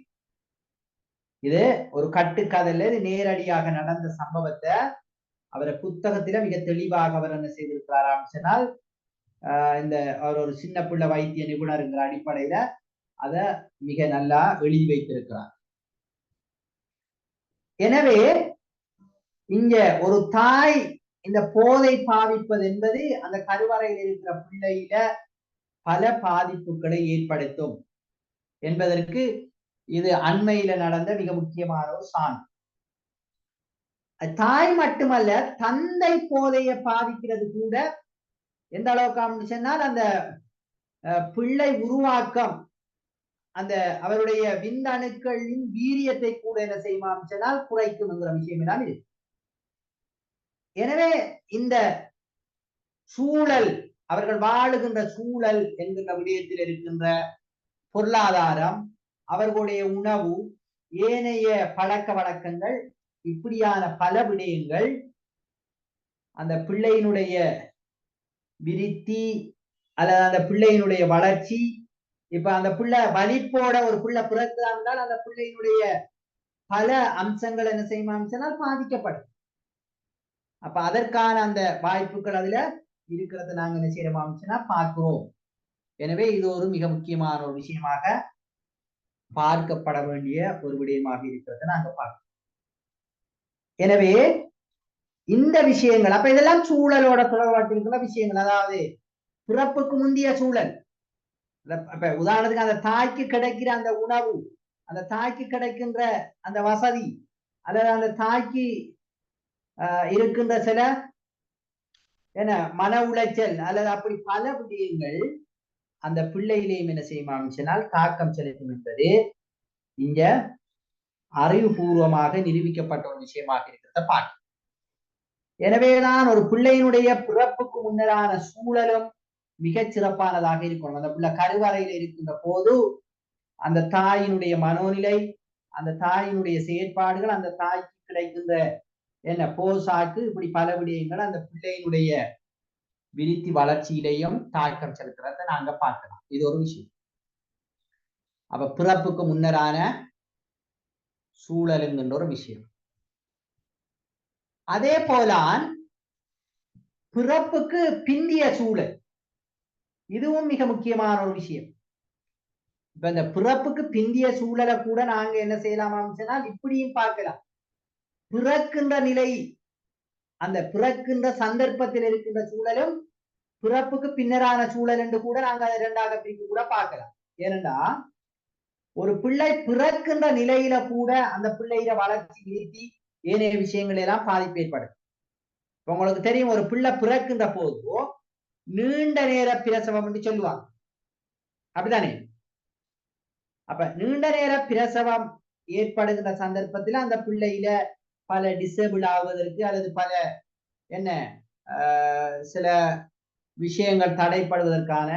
இது ஒரு கட்டுக்கதையில இது நேரடியாக நடந்த சம்பவத்தை அவரை புத்தகத்தில மிக தெளிவாக அவர் என்ன செய்திருக்கிறார் சொன்னால் அவர் ஒரு சின்ன பிள்ளை வைத்திய நிபுணருங்கிற அடிப்படையில அத மிக நல்லா எழுதி வைத்திருக்கிறார். எனவே இங்க ஒரு தாய் இந்த போதை பாவிப்பது என்பது அந்த கருவறையில் இருக்கிற பிள்ளையில பல பாதிப்புகளை ஏற்படுத்தும் என்பதற்கு இது அண்மையில நடந்த மிக முக்கியமான ஒரு சான்று. தாய் மட்டுமல்ல தந்தை போதையை பாதிக்கிறது கூட எந்த அளவுக்கு சொன்னால் அந்த பிள்ளை உருவாக்கம் அந்த அவருடைய விந்தணுக்களின் வீரியத்தை கூட என்ன செய்யுமாம் சொன்னால் குறைக்கும் என்கிற விஷயம் எல்லாம் இருக்கு. எனவே இந்த சூழல் அவர்கள் வாழுகின்ற சூழல் என்கின்ற விடயத்தில் இருக்கின்ற பொருளாதாரம், அவர்களுடைய உணவு, ஏனைய பழக்க வழக்கங்கள், இப்படியான பல விடயங்கள் அந்த பிள்ளையினுடைய விருத்தி அல்லது அந்த பிள்ளையினுடைய வளர்ச்சி. இப்ப அந்த பிள்ளை வலிப்போட ஒரு பிள்ளை பிறந்தால் அந்த பிள்ளையினுடைய பல அம்சங்கள் என்ன செய்யும் அம்சங்கள் பாதிக்கப்படும். அப்ப அதற்கான அந்த வாய்ப்புகள் அதுல இருக்கிறத நாங்க என்ன செய்யறோம் அம்சம்னா பார்க்கிறோம். எனவே இது ஒரு மிக முக்கியமான ஒரு விஷயமாக பார்க்கப்பட வேண்டிய ஒரு விடயமாக இருக்கிறத நாங்க பார்க்கிறோம். எனவே இந்த விஷயங்கள் அப்ப இதெல்லாம் சூழலோட தொடர்பாட்டிருக்கிற விஷயங்கள், அதாவது பிறப்புக்கு முந்தைய சூழல். அப்ப உதாரணத்துக்கு அந்த தாய்க்கு கிடைக்கிற அந்த உணவு, அந்த தாய்க்கு கிடைக்கின்ற அந்த வசதி, அல்லது அந்த தாய்க்கு இருக்கின்ற சில என்ன மன உளைச்சல் அல்லது அப்படி பல விடயங்கள் அந்த பிள்ளையிலேயும் என்ன செய்யுமானால் தாக்கம் செலுத்தும் என்பது இங்க அறிவுபூர்வமாக நிரூபிக்கப்பட்ட ஒரு விஷயமாக இருக்கிறத பார்க்க. எனவேதான் ஒரு பிள்ளையினுடைய பிறப்புக்கு முன்னரான சூழலும் மிகச் சிறப்பானதாக இருக்கணும். அந்த பிள்ளை கருவறையில் இருக்கின்ற போது அந்த தாயினுடைய மனோநிலை, அந்த தாயினுடைய செயற்பாடுகள், அந்த தாய்க்கு கிடைக்கின்ற என்ன போசாக்கு, இப்படி பல விடயங்கள் அந்த பிள்ளையினுடைய விருத்தி வளர்ச்சியிலையும் தாக்கம் செலுத்துறத நாங்க பார்க்கலாம். இது ஒரு விஷயம். அப்ப பிறப்புக்கு முன்னரான சூழலுங்கின்ற ஒரு விஷயம். அதே போலான் பிறப்புக்கு பிந்திய சூழல், இதுவும் மிக முக்கியமான ஒரு விஷயம். இப்ப இந்த பிறப்புக்கு பிந்திய சூழலை கூட நாங்க என்ன செய்யலாம் சொன்னால் இப்படியும் பார்க்கலாம். பிறக்கின்ற நிலை, அந்த பிறக்கின்ற சந்தர்ப்பத்தில் இருக்கின்ற சூழலும் பிறப்புக்கு பின்னரான சூழல் என்று கூட நாங்க அதை இரண்டாக பிரித்து கூட பார்க்கலாம். ஏனென்றா ஒரு பிள்ளை பிறக்கின்ற நிலையில கூட அந்த பிள்ளையில வளர்ச்சி விருத்தி ஏனைய விஷயங்கள் எல்லாம் பாதிப்பு ஏற்படும். உங்களுக்கு தெரியும், ஒரு பிள்ளை பிறக்கின்ற போது நீண்ட நேர பிரசவம் என்று சொல்லுவாங்க, அப்படித்தானே? அப்ப நீண்ட நேர பிரசவம் ஏற்படுகின்ற சந்தர்ப்பத்தில் அந்த பிள்ளையில பல டிசேபிள் ஆவதற்கு அல்லது பல என்ன சில விஷயங்கள் தடைப்படுவதற்கான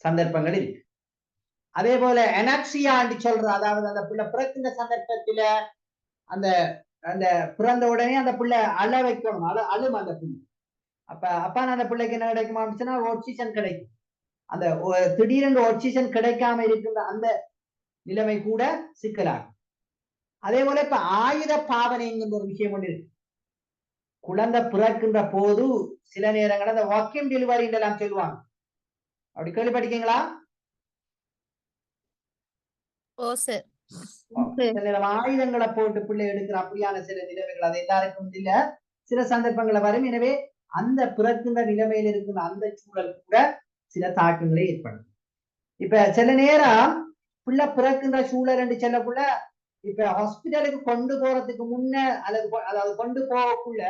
சந்தர்ப்பங்கள் இருக்கு. அதே போல அனாக்சியா என்று சொல்ற, அதாவது அந்த பிள்ளை பிறக்கின்ற சந்தர்ப்பத்துல அந்த அந்த பிறந்த உடனே அந்த பிள்ளை அழ வைக்கணும், அழும் அந்த பிள்ளை. அப்ப அந்த பிள்ளைக்கு என்ன கிடைக்குமா அப்படின்னா ஆக்சிஜன் கிடைக்கும். அந்த திடீரென்று ஆக்சிஜன் கிடைக்காம இருக்கின்ற அந்த நிலைமை கூட சிக்கலாகும். அதே போல இப்ப ஆயுத பாவனை என்கின்ற ஒரு விஷயம் ஒன்று இருக்கு. குழந்தை பிறக்கின்ற போது சில நேரங்கள் அந்த வாக்கியம் டெலிவரி எல்லாம் சொல்லுவாங்க, அப்படி கேள்விப்பட்டிருக்கீங்களா? சில ஆயுதங்களை போட்டு பிள்ளை எடுக்கிற அப்படியான சில நிலைமைகள், அது எல்லாருக்கும் இல்ல, சில சந்தர்ப்பங்களை வரும். எனவே அந்த பிறக்கின்ற நிலைமையில் இருக்கிற அந்த சூழல் கூட சில தாக்கங்களை ஏற்படும். இப்ப சில நேரம் பிள்ளை பிறக்கின்ற சூழல் என்று சொல்லக்குள்ள இப்ப ஹாஸ்பிட்டலுக்கு கொண்டு போறதுக்கு முன்ன அதாவது கொண்டு போகக்குள்ள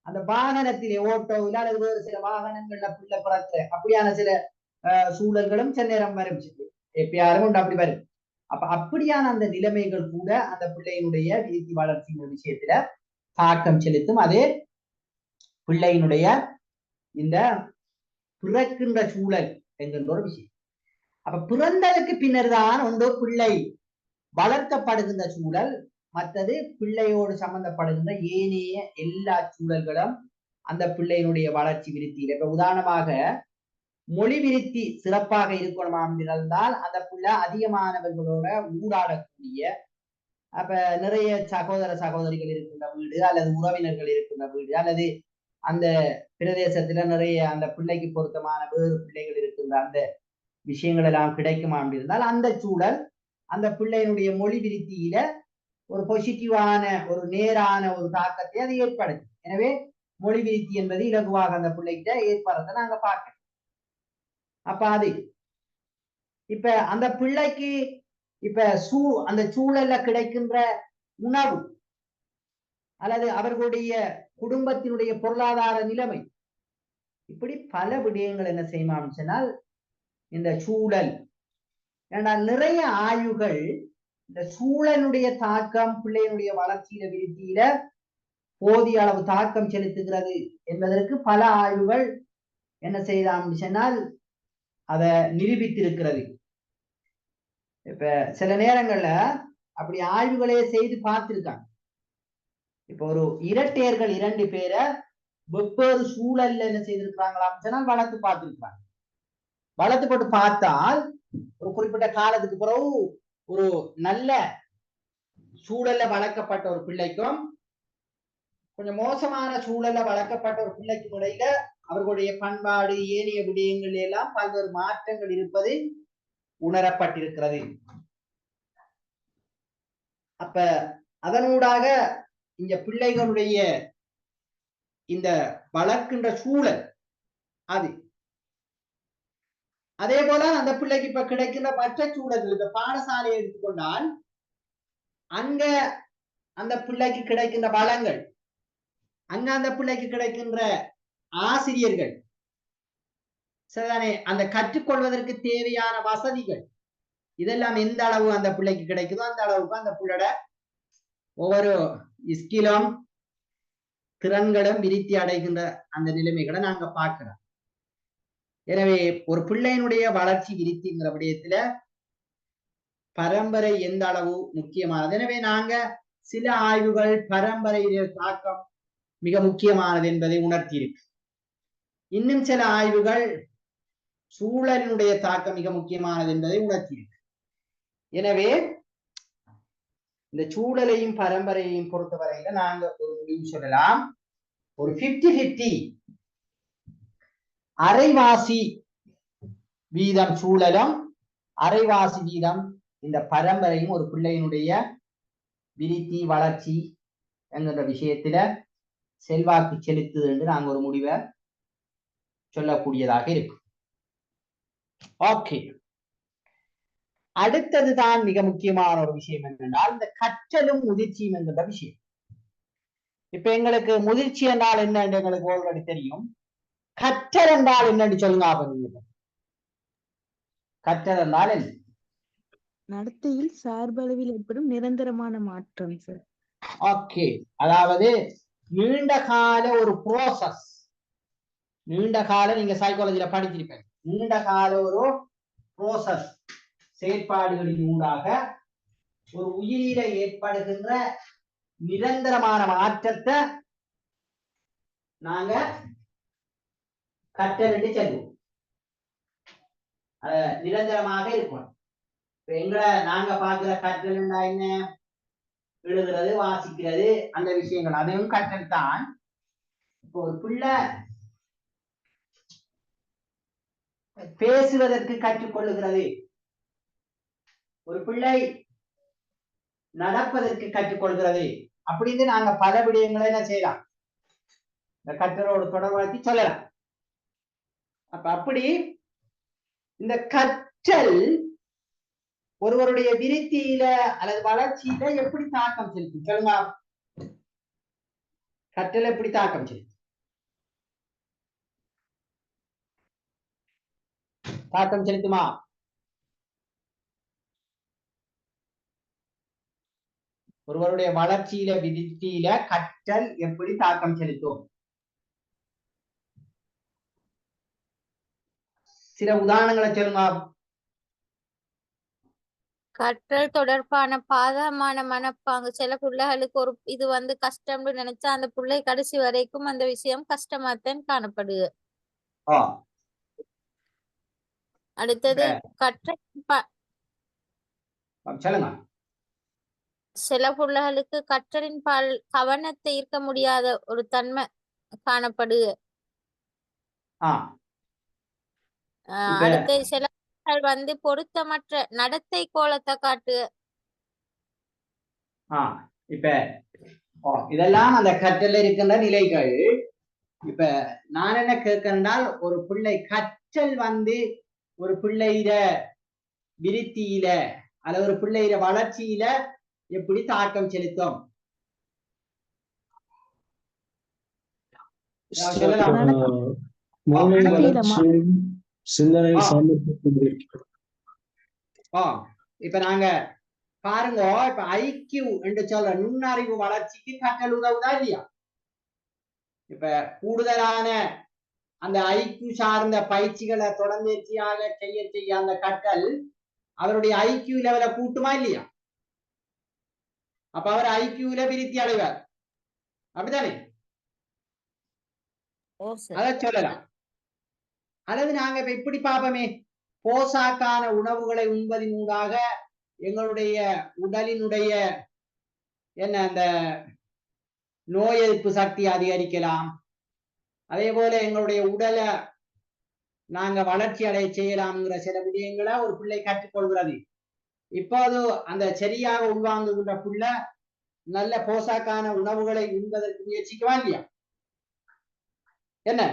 அந்த வாகனத்திலே ஓட்டோவில் அல்லது வேறு சில வாகனங்கள்ல பிள்ளை பிறக்கிற அப்படியான சில சூழல்களும் சில நேரம் வரும், எப்பயாரும் உண்டு அப்படி வரும். அப்ப அப்படியான அந்த நிலைமைகள் கூட அந்த பிள்ளையினுடைய விருத்தி வளர்ச்சியின் விஷயத்துல தாக்கம் செலுத்தும். அதே பிள்ளையினுடைய இந்த பிறக்கின்ற சூழல் என்கின்ற ஒரு விஷயம். அப்ப பிறந்ததுக்கு பின்னர் தான் ஒன்று பிள்ளை வளர்க்கப்படுகின்ற சூழல், மற்றது பிள்ளையோடு சம்பந்தப்படுகின்ற ஏனைய எல்லா சூழல்களும் அந்த பிள்ளையினுடைய வளர்ச்சி விருத்தியில. இப்ப உதாரணமாக மொழி விருத்தி சிறப்பாக இருக்கணுமா இருந்தால் அந்த பிள்ளை அதிகமானவர்களோட ஊடாடக்கூடிய, அப்ப நிறைய சகோதர சகோதரிகள் இருக்கின்ற வீடு அல்லது உறவினர்கள் இருக்கின்ற வீடு அல்லது அந்த பிரதேசத்துல நிறைய அந்த பிள்ளைக்கு பொருத்தமான வேறு பிள்ளைகள் இருக்கின்ற அந்த விஷயங்கள் எல்லாம் கிடைக்குமா இருந்தால் அந்த சூழல் அந்த பிள்ளையினுடைய மொழி விருத்தியில ஒரு பாசிட்டிவான ஒரு நேரான ஒரு தாக்கத்தை அது ஏற்படுது. எனவே மொழி விருத்தி என்பது இலகுவாக அந்த பிள்ளைகிட்ட ஏற்படுறதை நாங்க பார்க்கணும். அப்ப அது இப்ப அந்த பிள்ளைக்கு இப்ப அந்த சூழல்ல கிடைக்கின்ற உணவு அல்லது அவர்களுடைய குடும்பத்தினுடைய பொருளாதார நிலைமை, இப்படி பல விடயங்கள் என்ன செய்யணும் சொன்னால் இந்த சூழல். ஏன்னா நிறைய ஆய்வுகள் இந்த சூழலுடைய தாக்கம் பிள்ளையினுடைய வளர்ச்சியில விருத்தியில போதிய அளவு தாக்கம் செலுத்துகிறது என்பதற்கு பல ஆய்வுகள் என்ன செய்யலாம் சொன்னால் அதை நிரூபித்திருக்கிறது. இப்ப சில நேரங்கள்ல அப்படி ஆய்வுகளே செய்து பார்த்திருக்காங்க. இப்ப ஒரு இரட்டையர்கள் 2 பேரை வெவ்வேறு சூழல்ல என்ன செய்திருக்கிறாங்களாம் சொன்னால் வளர்த்து பார்த்திருக்கிறாங்க. வளர்த்து போட்டு பார்த்தால் ஒரு குறிப்பிட்ட காலத்துக்கு பிறகு ஒரு நல்ல சூழல்ல வளர்க்கப்பட்ட ஒரு பிள்ளைக்கும் கொஞ்சம் மோசமான சூழல்ல வளர்க்கப்பட்ட ஒரு பிள்ளைக்கும் இடையில அவர்களுடைய பண்பாடு ஏனைய விடயங்கள் எல்லாம் பல்வேறு மாற்றங்கள் இருப்பது உணரப்பட்டிருக்கிறது. அப்ப அதனூடாக இந்த பிள்ளைகளுடைய இந்த வளர்க்கின்ற சூழல் அது அதே போல அந்த பிள்ளைக்கு இப்ப கிடைக்கின்ற மற்ற சூழல்கள், இந்த பாடசாலையை எடுத்துக்கொண்டால் அங்க அந்த பிள்ளைக்கு கிடைக்கின்ற வளங்கள், அங்க அந்த பிள்ளைக்கு கிடைக்கின்ற ஆசிரியர்கள், சரிதானே, அந்த கற்றுக்கொள்வதற்கு தேவையான வசதிகள், இதெல்லாம் எந்த அளவு அந்த பிள்ளைக்கு கிடைக்குதோ அந்த அளவுக்கு அந்த பிள்ளையோட ஒவ்வொரு ஸ்கிலும் திறன்களும் விருத்தி அடைகின்ற அந்த நிலைமைகளை நாங்க பார்க்கிறோம். எனவே ஒரு பிள்ளையினுடைய வளர்ச்சி விருத்திங்கிற விடயத்துல பரம்பரை எந்த அளவு முக்கியமானது. எனவே நாங்க சில ஆய்வுகள் பரம்பரையில தாக்கம் மிக முக்கியமானது என்பதை உணர்த்தியிருக்கு. இன்னும் சில ஆய்வுகள் சூழலினுடைய தாக்கம் மிக முக்கியமானது என்பதை உணர்த்தியிருக்கு. எனவே இந்த சூழலையும் பரம்பரையையும் பொறுத்தவரையில நாங்க ஒரு முடிவு சொல்லலாம், ஒரு 50-50 அரைவாசி வீதம் சூழலும் அரைவாசி வீதம் இந்த பரம்பரையும் ஒரு பிள்ளையினுடைய விருத்தி வளர்ச்சி என்கிற விஷயத்துல செல்வாக்கு செலுத்துது என்று நாங்கள் ஒரு முடிவை சொல்லக்கூடியதாக இருக்கும். ஓகே, அடுத்ததுதான் மிக முக்கியமான ஒரு விஷயம் என்னென்றால் இந்த கற்றலும் முதிர்ச்சியும் என்கிற விஷயம். இப்ப எங்களுக்கு முதிர்ச்சி என்றால் என்ன என்று எங்களுக்கு ஆல்ரெடி தெரியும். கற்றல் என்றால் என்னன்னு சொல்லுங்க. கற்றல் என்றால் என்ன? நடத்தையில் சார்பளவில் ஏற்படும் நிரந்தரமான மாற்றம் சார். ஓகே, அதாவது நீண்ட கால ஒரு ப்ரோசஸ். நீண்ட கால நீங்க சைக்காலஜில படிச்சிருப்பீங்க. நீண்ட கால ஒரு ப்ரோசஸ் செயற்பாடுகளின் ஊடாக ஒரு உயிரில ஏற்படுகின்ற நிரந்தரமான மாற்றத்தை நாங்க கற்றல் என்று சொல்லுவோம். நிரந்தரமாக இருக்கணும். எங்களை நாங்க பார்க்கிற கற்றல் என்ன? எழுதுறது, வாசிக்கிறது, அந்த விஷயங்கள், அதையும் கற்றல் தான். இப்போ ஒரு பிள்ளை பேசுவதற்கு கற்றுக்கொள்ளுகிறது, ஒரு பிள்ளை நடப்பதற்கு கற்றுக்கொள்கிறது, அப்படின்னு நாங்க பல விடயங்களை என்ன செய்யலாம், இந்த கற்றலோடு தொடர்பாக்கி சொல்லலாம். அப்படி இந்த கற்றல் ஒருவருடைய விருத்தியில அல்லது வளர்ச்சியில எப்படி தாக்கம் செலுத்தும் சொல்லுங்க. கற்றல் எப்படி தாக்கம் செலுத்தும்? தாக்கம் செலுத்துமா? ஒருவருடைய வளர்ச்சியில விருத்தியில கற்றல் எப்படி தாக்கம் செலுத்தும்? சில உதாரணங்களை சொல்லுங்க. கற்றல் தொடர்பான பாதமான மனப்பாங்கு. சில பிள்ளைகளுக்கு ஒரு இது கஷ்டம்னு நினைச்சா அந்த பிள்ளை கடைசி வரைக்கும் அந்த விஷயம் கஷ்டமாத்தான் காணப்படுது. அடுத்தது கற்றல் சொல்லுங்க. சில பிள்ளைகளுக்கு கற்றலின் பால் கவனத்தை ஈர்க்க முடியாத ஒரு தன்மை காணப்படுது. அடுத்து சில பொருத்தமற்ற நடத்தை கோலத்தை காட்டு. இப்ப இதெல்லாம் அந்த கற்றல் இருக்கின்ற நிலைகள். இப்ப நான் என்ன கேட்கிறேன்னால், ஒரு பிள்ளை கற்றல் ஒரு பிள்ளையில விருத்தியில அல்லது ஒரு பிள்ளையில வளர்ச்சியில எப்படி தாக்கம் செலுத்தும்? இப்ப நாங்க பாருங்க, இப்ப ஐக்கியூ என்று சொல்ற நுண்ணறிவு வளர்ச்சிக்கு கற்றல் உதவுதா இல்லையா? இப்ப கூடுதலான அந்த ஐக்கியூ சார்ந்த பயிற்சிகளை தொடர்ச்சியாக செய்ய அந்த கற்றல் அவருடைய ஐக்கியூ லெவல கூட்டுமா இல்லையா? அப்ப அவர் ஐக்கியூல விருத்தி அடைவார். அப்படித்தானே? அத சொல்லலாம். அல்லது நாங்க இப்ப இப்படி பார்ப்போமே, போசாக்கான உணவுகளை உண்பதின் ஊடாக எங்களுடைய உடலினுடைய அந்த நோய் எதிர்ப்பு சக்தி அதிகரிக்கலாம். அதே போல எங்களுடைய உடலை நாங்க வளர்ச்சி அடைய செய்யலாம்ங்கிற சில விடயங்களை ஒரு பிள்ளை கற்றுக்கொள்கிறது. இப்போது அந்த சரியாக உள்வாங்குகின்ற பிள்ளை நல்ல போசாக்கான உணவுகளை உண்பதற்கு முயற்சிக்குவா இல்லையா? என்ன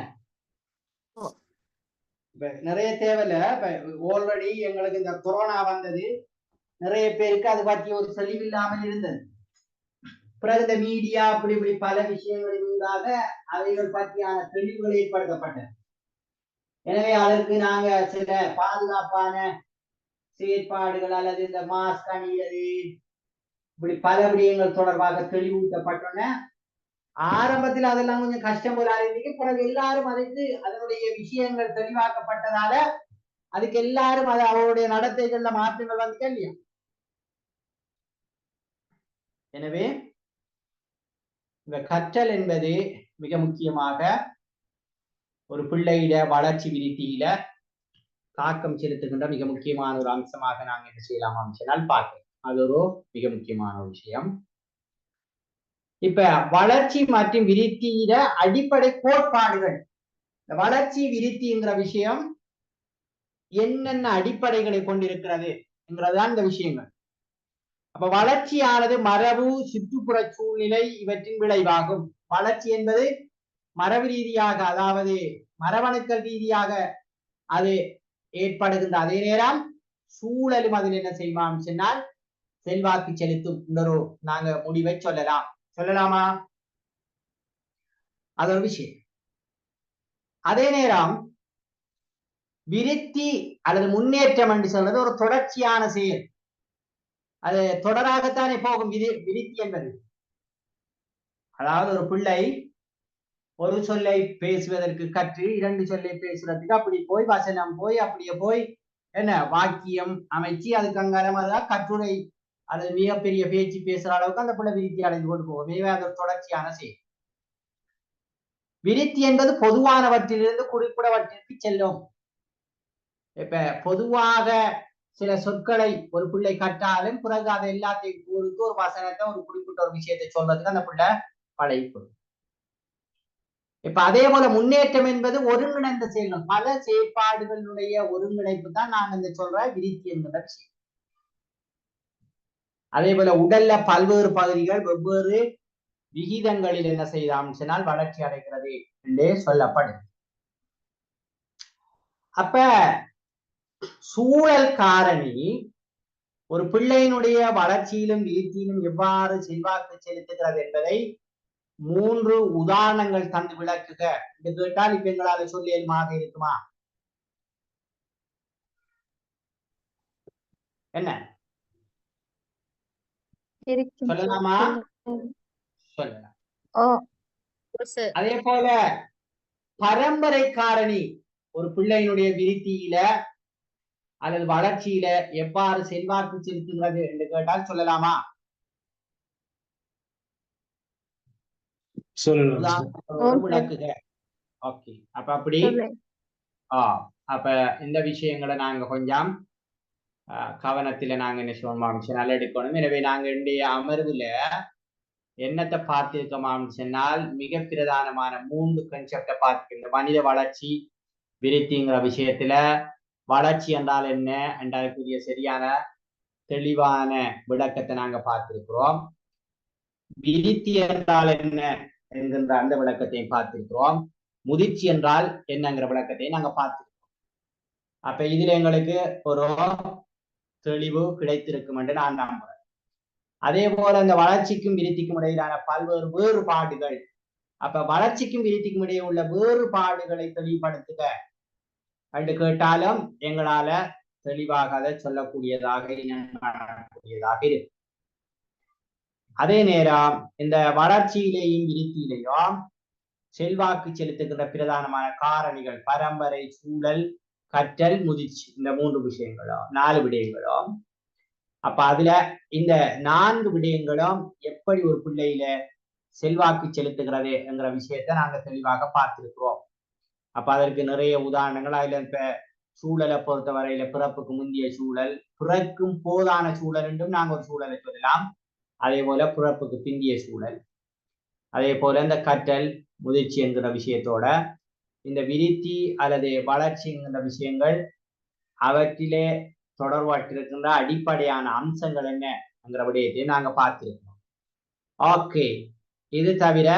நிறைய தேவையில்ல. ஆல்ரெடி எங்களுக்கு இந்த கொரோனா வந்தது, நிறைய பேருக்கு அது பற்றி ஒரு தெளிவில்லாமல் இருந்தது. பிறகு இந்த மீடியா அப்படி இப்படி பல விஷயங்களின் ஊடாக அவைகள் பற்றியான தெளிவுகள் ஏற்படுத்தப்பட்டது. எனவே அதற்கு நாங்க சில பாதுகாப்பான செயற்பாடுகள் அல்லது இந்த மாஸ்க் அணிவது இப்படி பல விடயங்கள் தொடர்பாக தெளிவூட்டப்பட்டோன்ன ஆரம்பத்தில் அதெல்லாம் கொஞ்சம் கஷ்டம் போல இருந்தது. பிறகு எல்லாரும் அதுக்கு அதனுடைய விஷயங்கள் தெளிவாக்கப்பட்டதால அதுக்கு எல்லாரும் அது அவருடைய நடத்தைகள்ல மாற்றங்கள் வந்துட்டே இல்லையா? எனவே இந்த கற்றல் என்பது மிக முக்கியமாக ஒரு பிள்ளையிட வளர்ச்சி விருத்தியில தாக்கம் செலுத்துகின்ற மிக முக்கியமான ஒரு அம்சமாக நாங்கள் என்ன செய்யலாம் சொன்னால் பார்க்கலாம். அது ஒரு மிக முக்கியமான ஒரு விஷயம். இப்ப வளர்ச்சி மற்றும் விருத்தியில அடிப்படை கோட்பாடுகள். இந்த வளர்ச்சி விருத்திங்கிற விஷயம் என்னென்ன அடிப்படைகளை கொண்டிருக்கிறது என்கிறதுதான் இந்த விஷயங்கள். அப்ப வளர்ச்சியானது மரபு, சுற்றுப்புற சூழ்நிலை இவற்றின் விளைவாகும். வளர்ச்சி என்பது மரபு ரீதியாக, அதாவது மரபணுக்கள் ரீதியாக அது ஏற்படுகின்ற அதே நேரம் சூழலும் அதில் என்ன செய்வாம் சொன்னால் செல்வாக்கு செலுத்தும். இன்னொரு நாங்க முடிவை சொல்லலாமா? அது ஒரு விஷயம். அதே நேரம் விருத்தி அல்லது முன்னேற்றம் என்று சொல்றது ஒரு தொடர்ச்சியான செயல். அது தொடராகத்தானே போகும் விருத்தி என்பது. அதாவது ஒரு பிள்ளை ஒரு சொல்லை பேசுவதற்கு கற்று 2 சொல்லை பேசுறதுக்கு அப்படி போய் வசனம் போய் அப்படியே போய் என்ன வாக்கியம் அமைச்சு அதுக்கு அங்காரமாக கட்டுரை அல்லது மிகப்பெரிய பேச்சு பேசுற அளவுக்கு அந்த பிள்ளை விருத்தி அடைந்து கொண்டு போகும். அது ஒரு தொடர்ச்சியான செயல். விருத்தி என்பது பொதுவானவற்றிலிருந்து குறிப்பிடவற்றிற்கு செல்லும். இப்ப பொதுவாக சில சொற்களை ஒரு பிள்ளை கற்றாலும் பிறகு அதை எல்லாத்தையும் கூறுக்கு ஒரு வசனத்தை ஒரு குறிப்பிட்ட ஒரு விஷயத்தை சொல்றதுக்கு அந்த பிள்ளை பழகிக்கொள்ளும். இப்ப அதே போல முன்னேற்றம் என்பது ஒருங்கிணைந்த செயல்கள், பல செயற்பாடுகளுடைய ஒருங்கிணைப்பு தான் நாங்க இந்த சொல்ற விருத்தி என்கிற விஷயம். அதே போல உடல்ல பல்வேறு பகுதிகள் வெவ்வேறு விகிதங்களில் என்ன செய்தாம் சொன்னால் வளர்ச்சி அடைகிறது என்றே சொல்லப்படும். அப்ப சூழல் காரணி ஒரு பிள்ளையினுடைய வளர்ச்சியிலும் விருத்தியிலும் எவ்வாறு செல்வாக்கு செலுத்துகிறது என்பதை 3 உதாரணங்கள் தந்து விளக்குக என்று கேட்டால் இப்ப எங்களால் சொல்லியலுமாக இருக்குமா? என்ன சொல்லலாமா? சொல்லலாம். அதே போல பரம்பரை காரணி ஒரு பிள்ளையினுடைய விருத்தியில அல்லது வளர்ச்சியில எவ்வாறு செல்வாக்கு செலுத்துகிறது என்று கேட்டால் சொல்லலாமா? விளக்குக. ஓகே, அப்ப அப்படி அப்ப இந்த விஷயங்களை நாங்க கொஞ்சம் கவனத்துல நாங்க என்ன சொல்லுவோம் நல்லா எடுக்கணும். எனவே நாங்க இன்றைய அமர்வுல என்னத்தை பார்த்திருக்கோம் சொன்னால் மிக பிரதானமான 3 கன்செப்டை பார்த்து இந்த மனித வளர்ச்சி விருத்திங்கிற விஷயத்துல வளர்ச்சி என்றால் என்ன என்றதுக்குரிய சரியான தெளிவான விளக்கத்தை நாங்க பார்த்திருக்கிறோம். விருத்தி என்றால் என்ன என்கின்ற அந்த விளக்கத்தையும் பார்த்திருக்கிறோம். முதிர்ச்சி என்றால் என்னங்கிற விளக்கத்தையும் நாங்க பார்த்திருக்கிறோம். அப்ப இதுல எங்களுக்கு ஒரு தெளிவு கிடைத்திருக்கும் என்று நான் நம்புறேன். அதே போல இந்த வளர்ச்சிக்கும் விருத்திக்கும் இடையிலான பல்வேறு வேறுபாடுகள், அப்ப வளர்ச்சிக்கும் விருத்திக்கும் இடையே உள்ள வேறுபாடுகளை தெளிவுபடுத்துக என்று கேட்டாலும் எங்களால தெளிவாக அதை சொல்லக்கூடியதாக இருக்கு. அதே நேரம் இந்த வளர்ச்சியிலேயும் விருத்தியிலேயும் செல்வாக்கு செலுத்துகின்ற பிரதானமான காரணிகள் பரம்பரை, சூழல், கற்றல், முதிர்ச்சி, இந்த 3 விஷயங்களும் 4 விடயங்களும். அப்ப அதுல இந்த 4 விடயங்களும் எப்படி ஒரு பிள்ளையில செல்வாக்கு செலுத்துகிறது என்கிற விஷயத்த நாங்க தெளிவாக பார்த்திருக்கிறோம். அப்ப அதற்கு நிறைய உதாரணங்கள் அதுல இப்ப சூழலை பொறுத்த வரையில பிறப்புக்கு முந்தைய சூழல், பிறக்கும் போதான சூழல் என்றும் நாங்க ஒரு சூழலை சொல்லலாம். அதே போல பிறப்புக்கு பிந்திய சூழல், அதே போல இந்த கற்றல், முதிர்ச்சி என்கிற விஷயத்தோட இந்த விருத்தி அல்லது வளர்ச்சி என்கிற விஷயங்கள் அவற்றிலே தொடர்பாட்டிருக்கின்ற அடிப்படையான அம்சங்கள் என்ன என்கிற விடயத்தை நாங்க பார்த்திருக்கோம். ஓகே, இது தவிர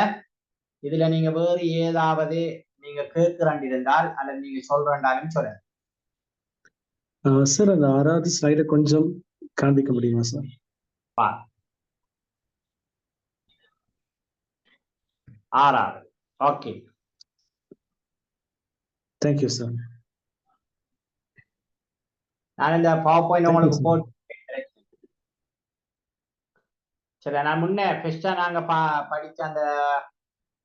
இதுல நீங்க வேறு ஏதாவது நீங்க கேட்கிறாண்டிருந்தால் அல்லது நீங்க சொல்றாண்டாலும் சொல்ல சார். அந்த 6வது ஸ்லைட கொஞ்சம் காண்பிக்க முடியுமா சார்? 6வது. Okay, thank you sir. நான் இந்த பவர் பாயிண்ட் உங்களுக்கு போட்டு சரி. நான் முன்ன ஃபர்ஸ்டா நாங்க படிச்ச அந்த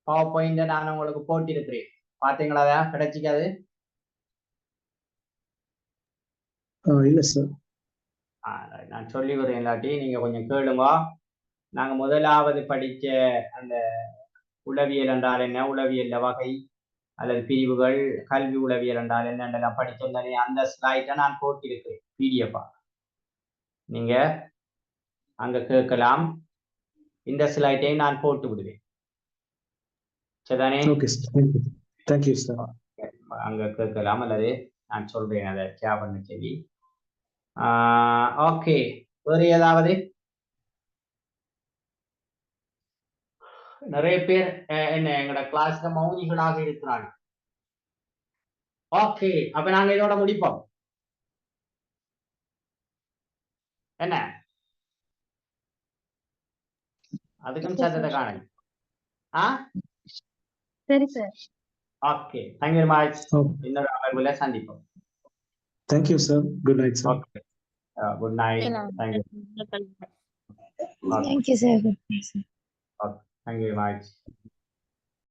பவர் பாயிண்ட நான் உங்களுக்கு போட்டிருக்கிறேன். பாத்தீங்களா? கிடைச்சிக்காது? இல்ல சார். நான் சொல்லி வரேன், இல்லாட்டி நீங்க கொஞ்சம் கேளுங்க. நாங்க முதலாவது படிச்ச அந்த உளவியல் என்றால் என்ன, உளவியல் வகை அல்லது பிரிவுகள், கல்வி உளவியல் என்றால் என்னென்னலாம் படிச்சிருந்தானே அந்த ஸ்லைட்டை நான் போட்டிருக்கிறேன் பிடிஎஃபா. நீங்க அங்க கேட்கலாம். இந்த ஸ்லைட்டையும் நான் போட்டு விடுவேன். சரிதானே? Okay sir, thank you sir. அங்க கேட்கலாம் அல்லது நான் சொல்றேன் அதை ஷேர் பண்ண சொல்லி. ஓகே, வேறு ஏதாவது? நிறைய பேர் என்ன எங்களோட கிளாஸ்ல மௌனிகளாக இருக்கிறாங்க. ஓகே, அப்ப நாங்க இதோட முடிப்போம். என்ன அதுக்கும் சத்தத்தை காணல. சரி sir. Okay, thank you very much. இன்னொரு அமர்வுல சந்திப்போம். Thank you sir. Good night sir. Okay, good night. Thank you. Thank you sir. Thank you very much.